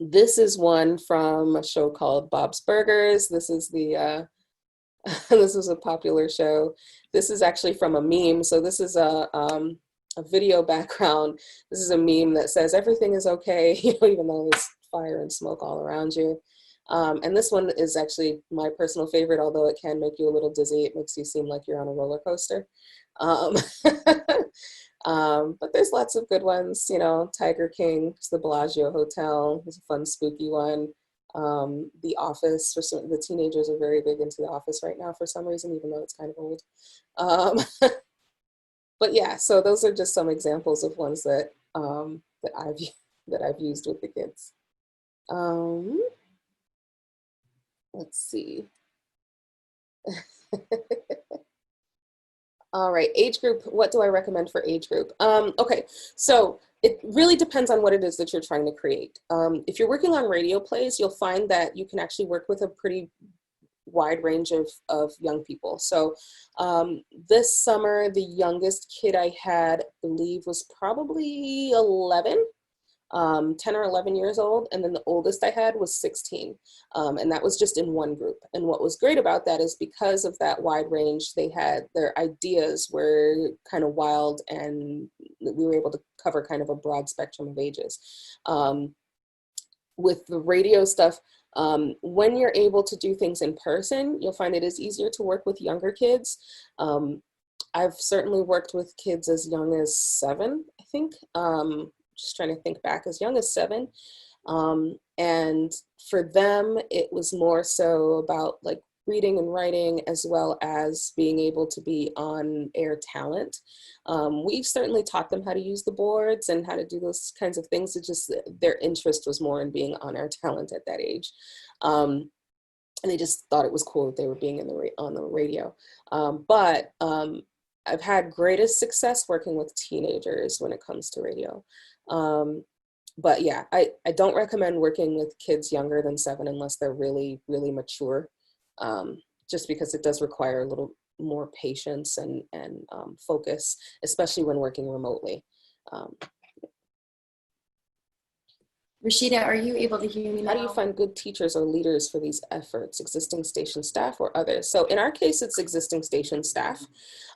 C: This is one from a show called Bob's Burgers. This is the this was a popular show. This is actually from a meme. So this is a video background. This is a meme that says everything is okay, you know, even though there's fire and smoke all around you. And this one is actually my personal favorite, although it can make you a little dizzy. It makes you seem like you're on a roller coaster. But there's lots of good ones, you know, Tiger King, the Bellagio Hotel is a fun, spooky one. The Office, for some, the teenagers are very big into The Office right now for some reason, even though it's kind of old. But yeah, so those are just some examples of ones that that I've used with the kids. Let's see. All right, age group, what do I recommend for age group? Okay, so it really depends on what it is that you're trying to create. If you're working on radio plays, you'll find that you can actually work with a pretty wide range of young people. So this summer, the youngest kid I had, I believe, was probably 11. 10 or 11 years old, and then the oldest I had was 16. And that was just in one group. And what was great about that is because of that wide range, they had their ideas were kind of wild, and we were able to cover kind of a broad spectrum of ages. With the radio stuff, when you're able to do things in person, you'll find it is easier to work with younger kids. I've certainly worked with kids as young as 7, I think. Just trying to think back, as young as 7. And for them, it was more so about like reading and writing, as well as being able to be on air talent. We've certainly taught them how to use the boards and how to do those kinds of things. It's just their interest was more in being on air talent at that age. And they just thought it was cool that they were being on the radio. But I've had greatest success working with teenagers when it comes to radio. But yeah, I don't recommend working with kids younger than 7 unless they're really, really mature, just because it does require a little more patience and focus, especially when working remotely.
A: Rashida, are you able to hear me now?
C: How do you find good teachers or leaders for these efforts, existing station staff or others? So in our case, it's existing station staff.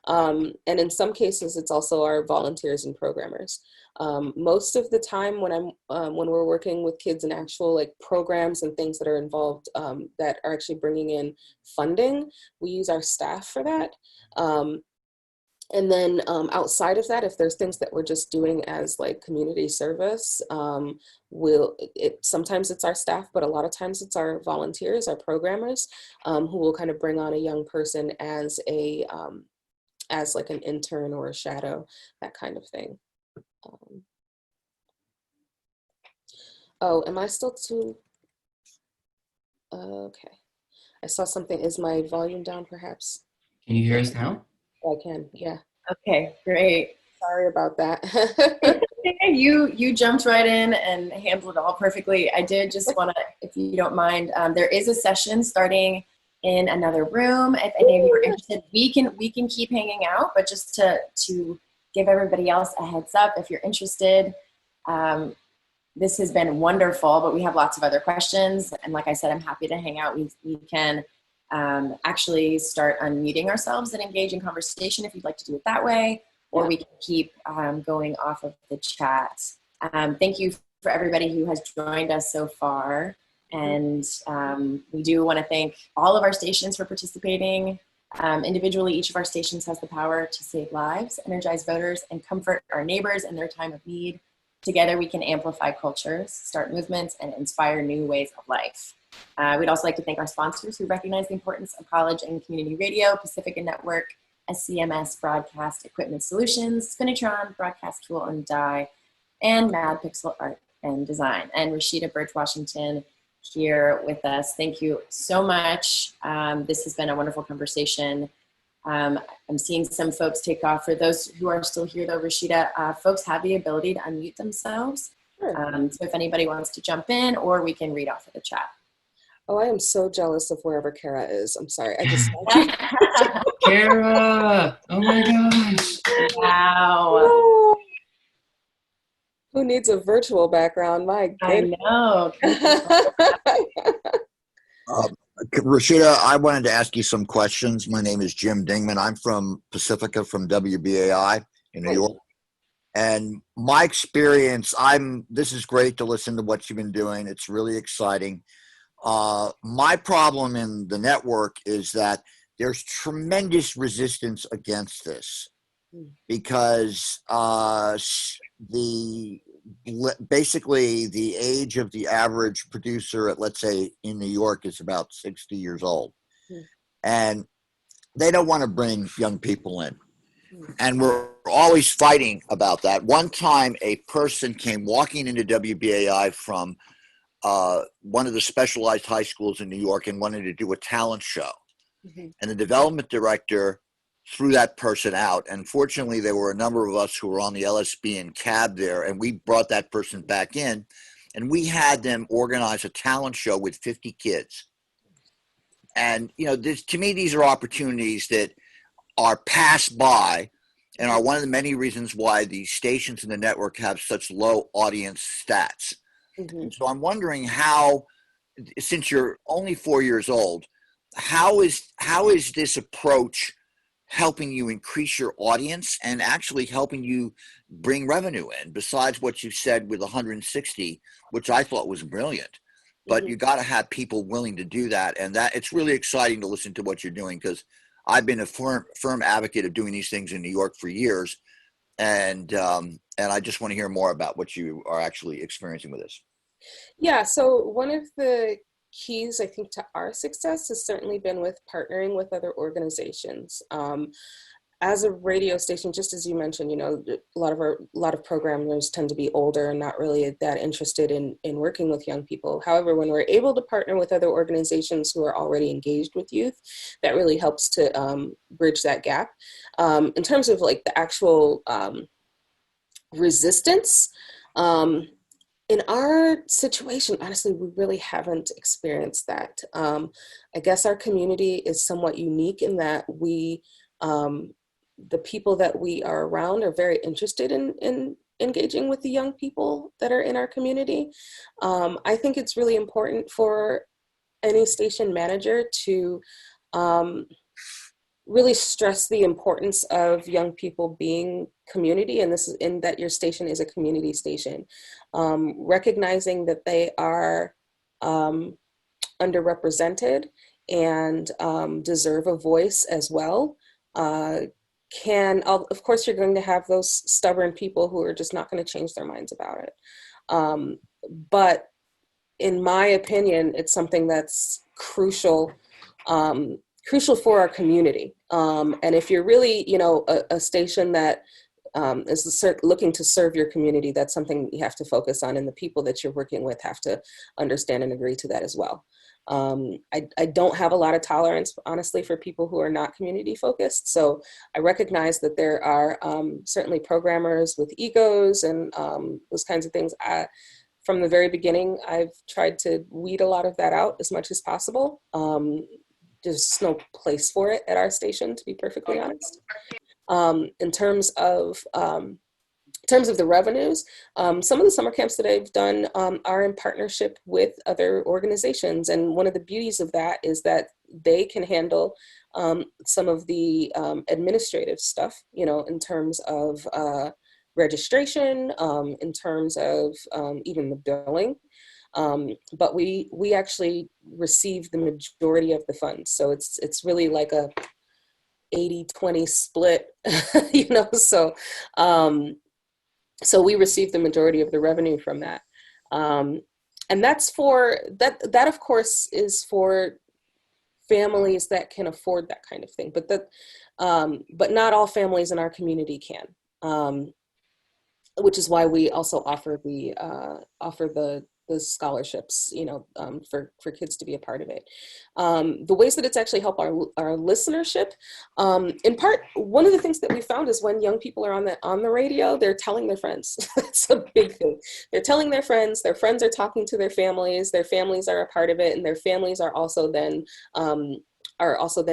C: And in some cases, it's also our volunteers and programmers. Most of the time when we're working with kids in actual like programs and things that are involved, that are actually bringing in funding, we use our staff for that. And then outside of that, if there's things that we're just doing as like community service, sometimes it's our staff, but a lot of times it's our volunteers, our programmers, who will kind of bring on a young person as like an intern or a shadow, that kind of thing. Oh, am I still too? Okay. I saw something. Is my volume down perhaps?
B: Can you hear us now?
C: I can, yeah.
A: Okay, great.
C: Sorry about that.
A: You jumped right in and handled it all perfectly. I did just want to, if you don't mind, there is a session starting in another room. If any of you are interested, we can keep hanging out, but just to give everybody else a heads up, if you're interested, this has been wonderful, but we have lots of other questions. And like I said, I'm happy to hang out. We can actually start unmuting ourselves and engage in conversation if you'd like to do it that way, or we can keep going off of the chat. Thank you for everybody who has joined us so far. And we do want to thank all of our stations for participating. Individually, each of our stations has the power to save lives, energize voters, and comfort our neighbors in their time of need. Together, we can amplify cultures, start movements, and inspire new ways of life. We'd also like to thank our sponsors who recognize the importance of college and community radio, Pacifica Network, SCMS Broadcast Equipment Solutions, Spinitron, Broadcast Tool and Die, and Mad Pixel Art and Design. And Rashida Burch-Washington here with us. Thank you so much. This has been a wonderful conversation. I'm seeing some folks take off. For those who are still here though, Rashida, folks have the ability to unmute themselves. Sure. So if anybody wants to jump in, or we can read off of the chat.
C: Oh, I am so jealous of wherever Kara is. I'm sorry. I just
B: Kara! Oh my gosh.
A: Wow.
C: Who needs a virtual background? My goodness.
A: I know.
E: Rashida, I wanted to ask you some questions. My name is Jim Dingman. I'm from Pacifica, from WBAI in New York. And my experience, this is great to listen to what you've been doing. It's really exciting. My problem in the network is that there's tremendous resistance against this because basically the age of the average producer at, let's say, in New York is about 60 years old. And they don't want to bring young people in. And we're always fighting about that. One time a person came walking into WBAI from one of the specialized high schools in New York and wanted to do a talent show. And the development director threw that person out. And fortunately, there were a number of us who were on the LSB and cab there, and we brought that person back in, and we had them organize a talent show with 50 kids. And, you know, to me, these are opportunities that are passed by and are one of the many reasons why the stations in the network have such low audience stats. And so I'm wondering how, since you're only 4 years old, how is this approach helping you increase your audience and actually helping you bring revenue in, besides what you said with 160, which I thought was brilliant. But you got to have people willing to do that, and that it's really exciting to listen to what you're doing, because I've been a firm advocate of doing these things in New York for years, and I just want to hear more about what you are actually experiencing with this.
C: Yeah, so one of the keys, I think, to our success has certainly been with partnering with other organizations. As a radio station, just as you mentioned, you know, a lot of programmers tend to be older and not really that interested in working with young people. However, when we're able to partner with other organizations who are already engaged with youth, that really helps to bridge that gap. In terms of like the actual resistance, in our situation, honestly, we really haven't experienced that. I guess our community is somewhat unique in that we, the people that we are around are very interested in engaging with the young people that are in our community. I think it's really important for any station manager to really stress the importance of young people being community, and this is in that your station is a community station. Recognizing that they are underrepresented and deserve a voice as well. Of course, you're going to have those stubborn people who are just not going to change their minds about it. But in my opinion, it's something that's crucial for our community. And if you're really, you know, a station that is looking to serve your community, that's something you have to focus on, and the people that you're working with have to understand and agree to that as well. I don't have a lot of tolerance, honestly, for people who are not community focused. So I recognize that there are certainly programmers with egos and those kinds of things. From the very beginning, I've tried to weed a lot of that out as much as possible. There's no place for it at our station, to be perfectly honest. In terms of the revenues, some of the summer camps that I've done are in partnership with other organizations. And one of the beauties of that is that they can handle some of the administrative stuff, you know, in terms of registration, in terms of even the billing. But we actually receive the majority of the funds. So it's really like a 80-20 split, you know, so we receive the majority of the revenue from that. And that's for, that of course is for families that can afford that kind of thing, but not all families in our community can, which is why we also offer the scholarships, you know, for kids to be a part of it. The ways that it's actually helped our listenership, in part, one of the things that we found is when young people are on the radio, they're telling their friends. That's a big thing. They're telling their friends are talking to their families are a part of it, and their families are also then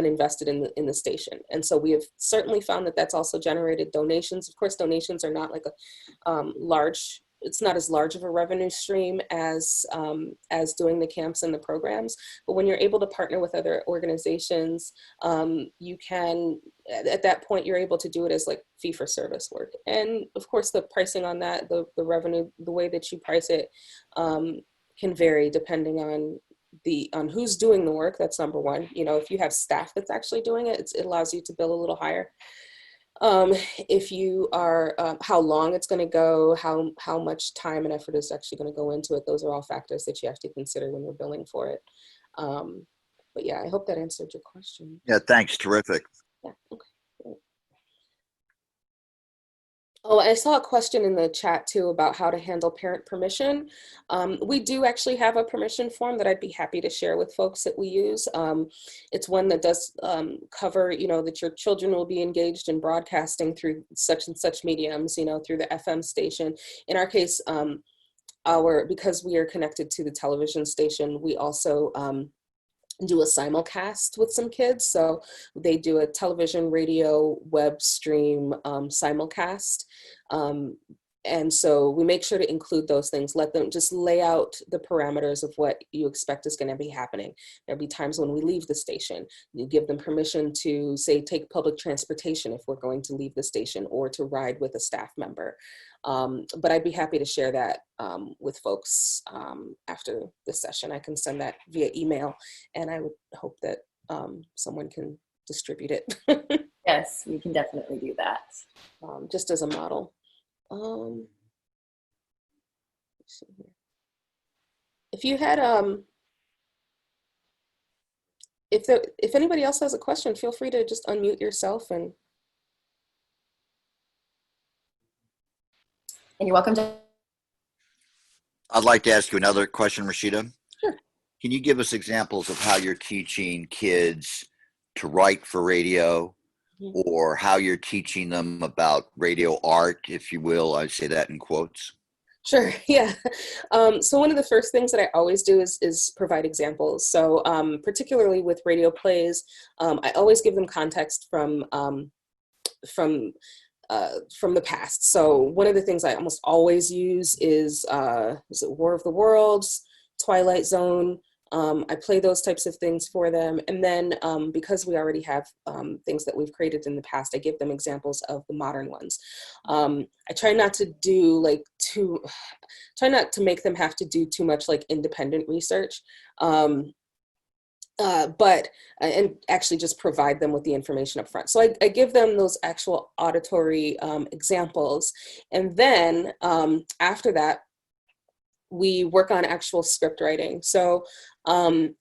C: invested in the station. And so we have certainly found that that's also generated donations. Of course, donations are not like it's not as large of a revenue stream as doing the camps and the programs. But when you're able to partner with other organizations, you can, at that point, you're able to do it as like fee for service work. And of course, the pricing on that, the revenue, the way that you price it can vary depending on who's doing the work. That's number one. You know, if you have staff that's actually doing it, it allows you to bill a little higher. If you are, how long it's going to go, how much time and effort is actually going to go into it. Those are all factors that you have to consider when you're billing for it. But yeah, I hope that answered your question.
E: Yeah, thanks. Terrific.
C: Yeah, okay. Great. Oh, I saw a question in the chat too about how to handle parent permission. We do actually have a permission form that I'd be happy to share with folks that we use. It's one that does cover, you know, that your children will be engaged in broadcasting through such and such mediums, you know, through the FM station. In our case, because we are connected to the television station, we also do a simulcast with some kids. So they do a television, radio, web stream simulcast. And so we make sure to include those things, let them just lay out the parameters of what you expect is going to be happening. There'll be times when we leave the station. You give them permission to, say, take public transportation if we're going to leave the station, or to ride with a staff member. But I'd be happy to share that with folks after this session. I can send that via email, and I would hope that someone can distribute it.
A: Yes, we can definitely do that.
C: Just as a model. Let's see here. If you had, if anybody else has a question, feel free to just unmute yourself and
A: you're welcome to.
E: I'd like to ask you another question, Rashida.
C: Sure.
E: Can you give us examples of how you're teaching kids to write for radio, or how you're teaching them about radio art, if you will? I say that in quotes.
C: Sure, yeah. So one of the first things that I always do is provide examples. So particularly with radio plays, I always give them context from the past. So one of the things I almost always use is it War of the Worlds, Twilight Zone. I play those types of things for them. And then because we already have things that we've created in the past, I give them examples of the modern ones. I try not to do try not to make them have to do too much like independent research. And actually just provide them with the information up front. So I give them those actual auditory examples. And then after that, we work on actual script writing. So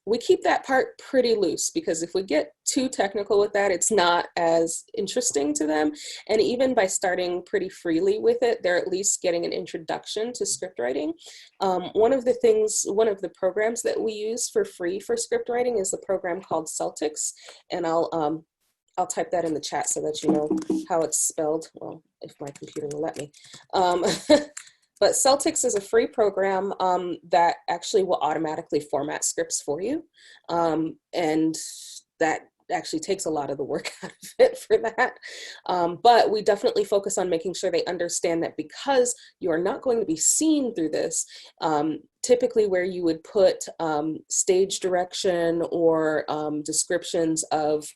C: we keep that part pretty loose, because if we get too technical with that, it's not as interesting to them. And even by starting pretty freely with it, they're at least getting an introduction to script writing. One of the programs that we use for free for script writing is the program called Celtics. And I'll type that in the chat so that you know how it's spelled. Well, if my computer will let me. But Celtics is a free program that actually will automatically format scripts for you. And that actually takes a lot of the work out of it for that. But we definitely focus on making sure they understand that because you are not going to be seen through this, typically where you would put stage direction or descriptions of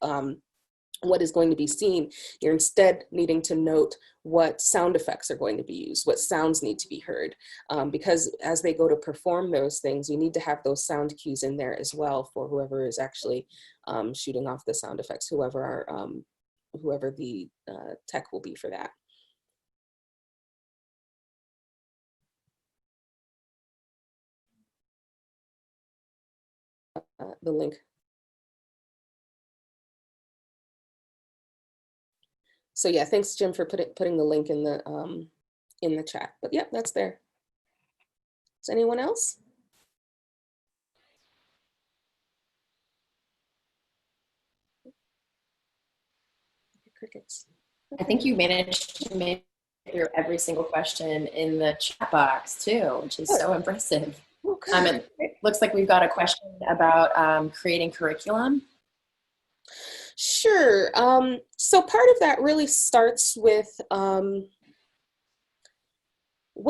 C: what is going to be seen, you're instead needing to note what sound effects are going to be used, what sounds need to be heard. Because as they go to perform those things, you need to have those sound cues in there as well for whoever is actually shooting off the sound effects, whoever the tech will be for that. The link. So yeah, thanks, Jim, for putting the link in the chat. But yeah, that's there. Is anyone else? Crickets.
A: I think you managed to make through every single question in the chat box too, which is so impressive.
C: Okay.
A: It looks like we've got a question about creating curriculum.
C: Sure. So part of that really starts with when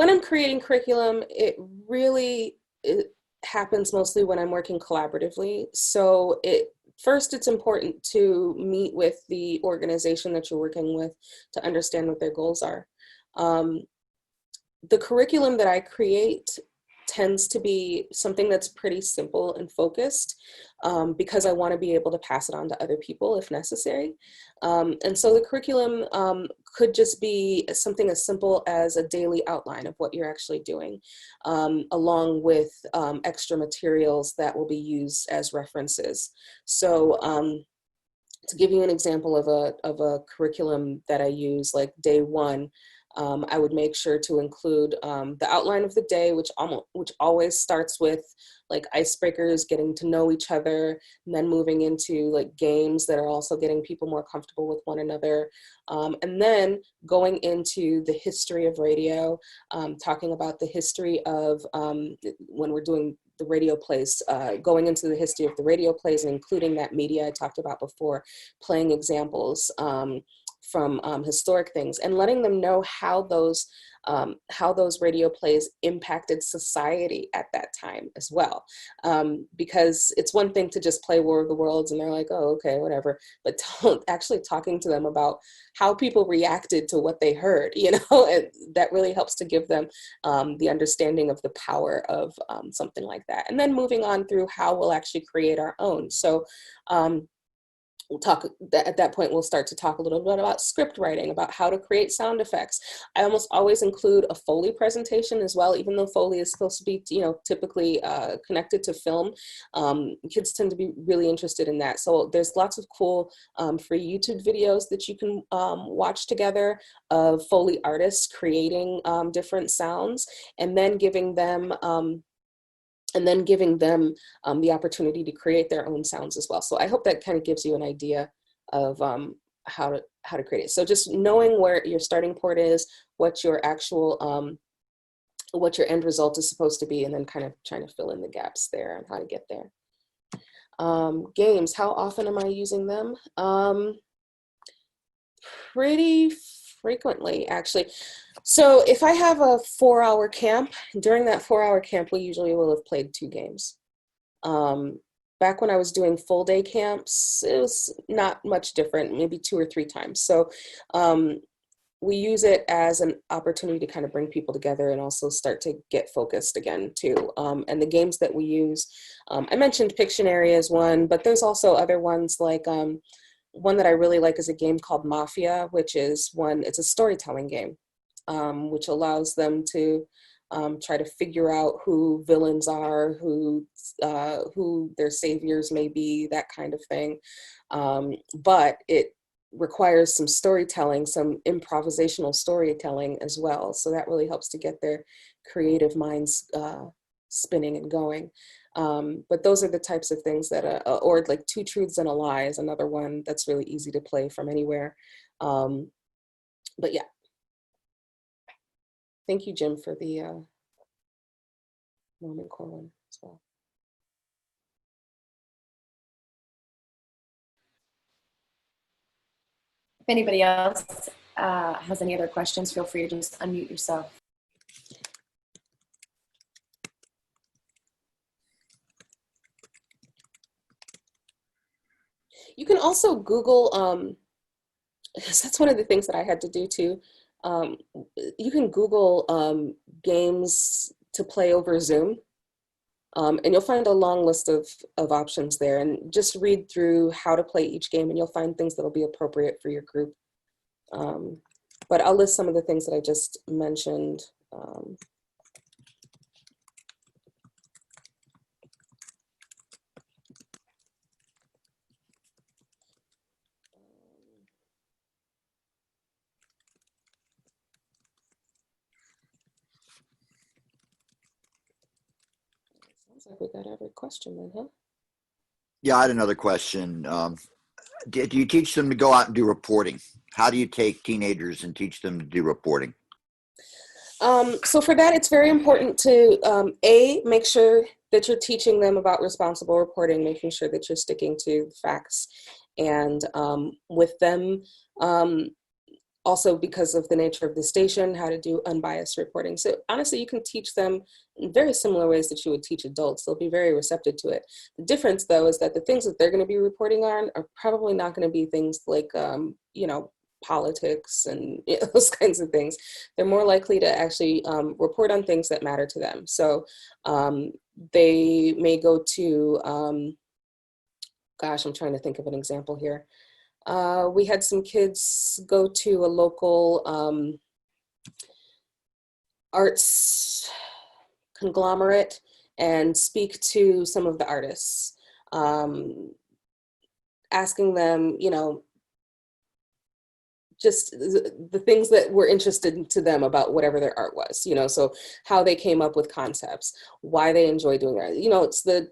C: I'm creating curriculum, it happens mostly when I'm working collaboratively. So first, it's important to meet with the organization that you're working with to understand what their goals are. The curriculum that I create tends to be something that's pretty simple and focused because I want to be able to pass it on to other people if necessary. And so the curriculum could just be something as simple as a daily outline of what you're actually doing, along with extra materials that will be used as references. So to give you an example of a curriculum that I use, like day one, I would make sure to include the outline of the day, which always starts with like icebreakers, getting to know each other, and then moving into like games that are also getting people more comfortable with one another. And then going into the history of radio, talking about the history of when we're doing the radio plays, going into the history of the radio plays and including that media I talked about before, playing examples from historic things, and letting them know how those radio plays impacted society at that time as well. Because it's one thing to just play War of the Worlds and they're like, oh, okay, whatever. But actually talking to them about how people reacted to what they heard, you know, and that really helps to give them the understanding of the power of something like that. And then moving on through how we'll actually create our own. So we'll talk at that point, we'll start to talk a little bit about script writing, about how to create sound effects. I almost always include a Foley presentation as well, even though Foley is supposed to be, you know, typically connected to film. Kids tend to be really interested in that. So there's lots of cool free YouTube videos that you can watch together of Foley artists creating different sounds, and then giving them the opportunity to create their own sounds as well. So I hope that kind of gives you an idea of how to create it. So just knowing where your starting point is, what your actual, what your end result is supposed to be, and then kind of trying to fill in the gaps there and how to get there. Games, how often am I using them? Pretty frequently, actually. So if I have a 4-hour camp, during that 4-hour camp, we usually will have played 2 games. Back when I was doing full day camps, it was not much different, maybe 2 or 3 times. So we use it as an opportunity to kind of bring people together and also start to get focused again too. And the games that we use, I mentioned Pictionary as one, but there's also other ones like, one that I really like is a game called Mafia, which is it's a storytelling game, which allows them to try to figure out who villains are, who their saviors may be, that kind of thing. But it requires some storytelling, some improvisational storytelling as well. So that really helps to get their creative minds spinning and going. But those are the types of things that, or like 2 Truths and a Lie is another one that's really easy to play from anywhere. But yeah. Thank you, Jim, for the Norman Corwin as well.
A: If anybody else has any other questions, feel free to just unmute yourself.
C: You can also Google, that's one of the things that I had to do too. You can Google games to play over Zoom, and you'll find a long list of options there, and just read through how to play each game and you'll find things that'll be appropriate for your group. But I'll list some of the things that I just mentioned. Sounds like we got every question then, huh?
E: Yeah, I had another question. Do you teach them to go out and do reporting? How do you take teenagers and teach them to do reporting?
C: So for that, it's very important to, make sure that you're teaching them about responsible reporting, making sure that you're sticking to facts, and with them, also because of the nature of the station, how to do unbiased reporting. So honestly, you can teach them in very similar ways that you would teach adults. They'll be very receptive to it. The difference though, is that the things that they're gonna be reporting on are probably not gonna be things like, you know, politics and those kinds of things. They're more likely to actually report on things that matter to them. So they may go to, gosh, I'm trying to think of an example here. We had some kids go to a local arts conglomerate and speak to some of the artists, asking them, you know, just the things that were interested to them about whatever their art was, you know, so how they came up with concepts, why they enjoy doing it. You know, it's the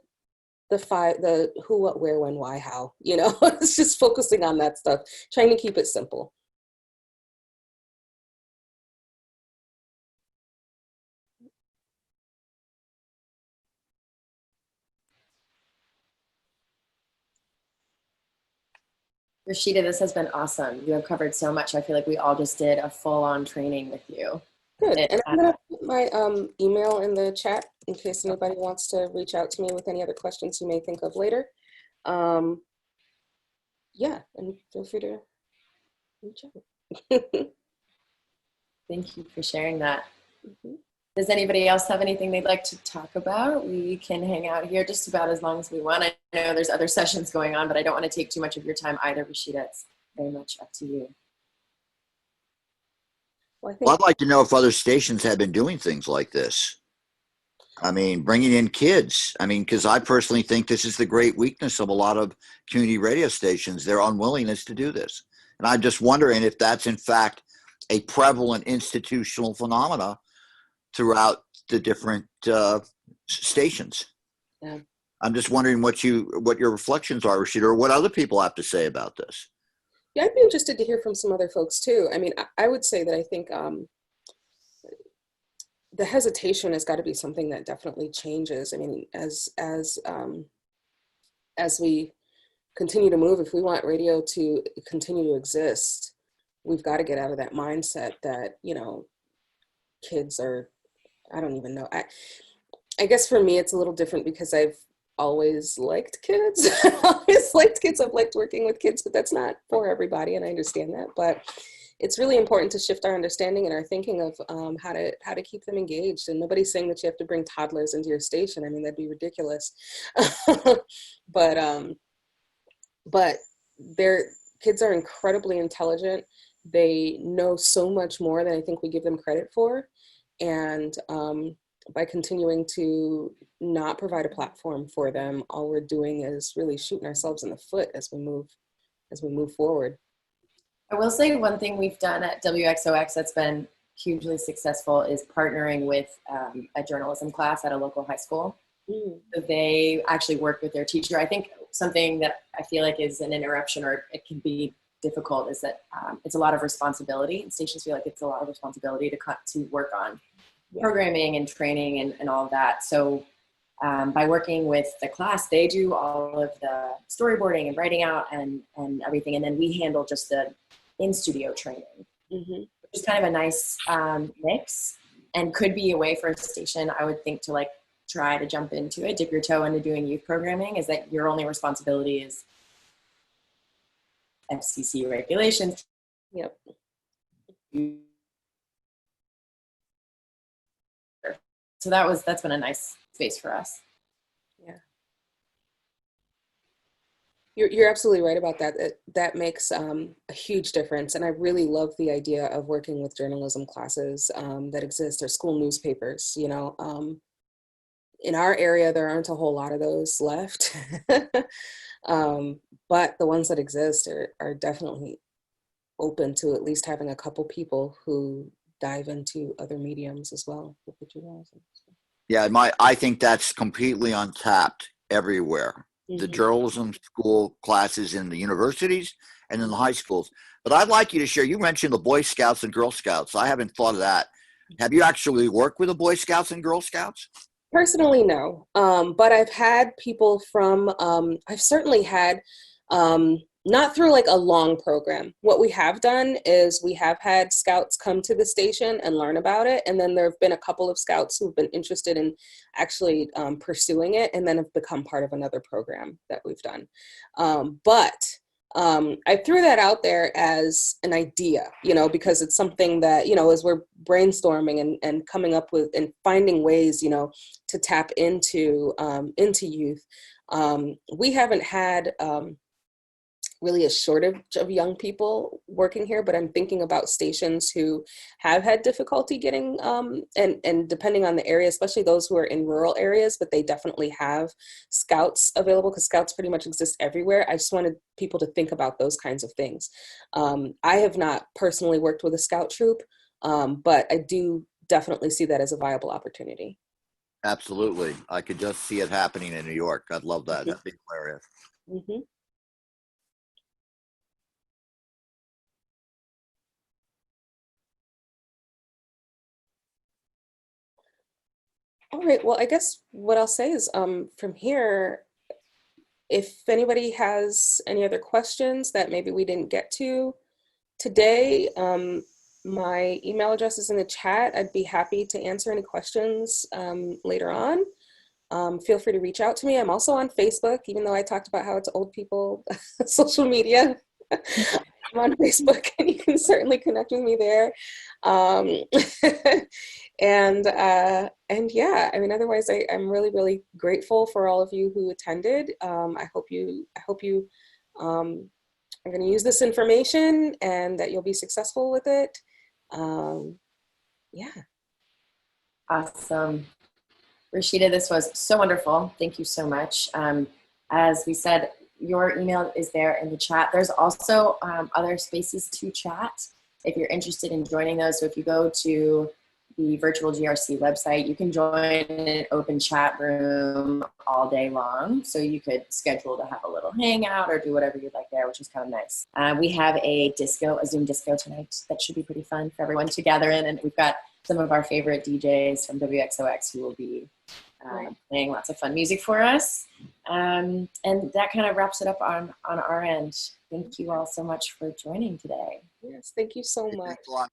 C: who, what, where, when, why, how, you know, it's just focusing on that stuff, trying to keep it simple.
A: Rashida, this has been awesome. You have covered so much. I feel like we all just did a full-on training with you.
C: Good. And I'm going to put my email in the chat in case anybody wants to reach out to me with any other questions you may think of later. Yeah, and feel free to reach out.
A: Thank you for sharing that.
C: Mhm.
A: Does anybody else have anything they'd like to talk about? We can hang out here just about as long as we want. I know there's other sessions going on, but I don't want to take too much of your time either, Rashida. It's very much up to you.
C: Well,
E: I'd like to know if other stations have been doing things like this. I mean, bringing in kids. I mean, because I personally think this is the great weakness of a lot of community radio stations, their unwillingness to do this. And I'm just wondering if that's in fact a prevalent institutional phenomena throughout the different stations.
C: Yeah.
E: I'm just wondering what your reflections are, Rashida, or what other people have to say about this.
C: Yeah, I'd be interested to hear from some other folks too. I mean, I would say that I think the hesitation has got to be something that definitely changes. I mean, as we continue to move, if we want radio to continue to exist, we've got to get out of that mindset that, you know, kids are, I don't even know. I guess for me, it's a little different because I've always liked kids. I've always liked kids. I've liked working with kids, but that's not for everybody, and I understand that. But it's really important to shift our understanding and our thinking of how to keep them engaged. And nobody's saying that you have to bring toddlers into your station. I mean, that'd be ridiculous. But their kids are incredibly intelligent. They know so much more than I think we give them credit for. And by continuing to not provide a platform for them, all we're doing is really shooting ourselves in the foot as we move forward.
A: I will say one thing we've done at WXOX that's been hugely successful is partnering with a journalism class at a local high school. So they actually work with their teacher. I think something that I feel like is an interruption, or it can be difficult, is that it's a lot of responsibility. And stations feel like it's a lot of responsibility to work on programming and training and all of that. So by working with the class, they do all of the storyboarding and writing out and everything. And then we handle just the in-studio training, which is kind of a nice mix, and could be a way for a station, I would think, to like try to jump into it, dip your toe into doing youth programming, is that your only responsibility is FCC regulations.
C: Yep.
A: So that's been a nice space for us.
C: Yeah. You're absolutely right about that. That makes a huge difference. And I really love the idea of working with journalism classes that exist, or school newspapers. You know, in our area, there aren't a whole lot of those left. But the ones that exist are definitely open to at least having a couple people who dive into other mediums as well with the journalism.
E: Yeah, I think that's completely untapped everywhere. The journalism school classes in the universities and in the high schools. But I'd like you to share, you mentioned the Boy Scouts and Girl Scouts. I haven't thought of that. Have you actually worked with the Boy Scouts and Girl Scouts?
C: Personally, no. But I've had people from, I've certainly had, not through like a long program. What we have done is we have had scouts come to the station and learn about it. And then there have been a couple of scouts who've been interested in actually pursuing it, and then have become part of another program that we've done. But I threw that out there as an idea, you know, because it's something that, you know, as we're brainstorming and coming up with and finding ways, you know, to tap into youth. We haven't had really a shortage of young people working here, but I'm thinking about stations who have had difficulty getting, and depending on the area, especially those who are in rural areas, but they definitely have scouts available, because scouts pretty much exist everywhere. I just wanted people to think about those kinds of things. I have not personally worked with a scout troop, but I do definitely see that as a viable opportunity.
E: Absolutely. I could just see it happening in New York. I'd love that. That'd be hilarious. All right, well, I guess what I'll say is from here,
C: if anybody has any other questions that maybe we didn't get to today, my email address is in the chat. I'd be happy to answer any questions later on. Feel free to reach out to me. I'm also on Facebook, even though I talked about how it's old people social media. I'm on Facebook, and you can certainly connect with me there. And yeah, I mean, otherwise, I'm really, really grateful for all of you who attended. I hope you are going to use this information and that you'll be successful with it. Yeah.
A: Awesome. Rashida, this was so wonderful. Thank you so much. As we said, your email is there in the chat. There's also other spaces to chat if you're interested in joining those. So if you go to the virtual GRC website, you can join an open chat room all day long. So you could schedule to have a little hangout or do whatever you'd like there, which is kind of nice. We have a Zoom disco tonight that should be pretty fun for everyone to gather in. And we've got some of our favorite DJs from WXOX who will be playing lots of fun music for us. And that kind of wraps it up on our end. Thank you all so much for joining today.
C: Yes, thank you so much.
E: Thanks a lot.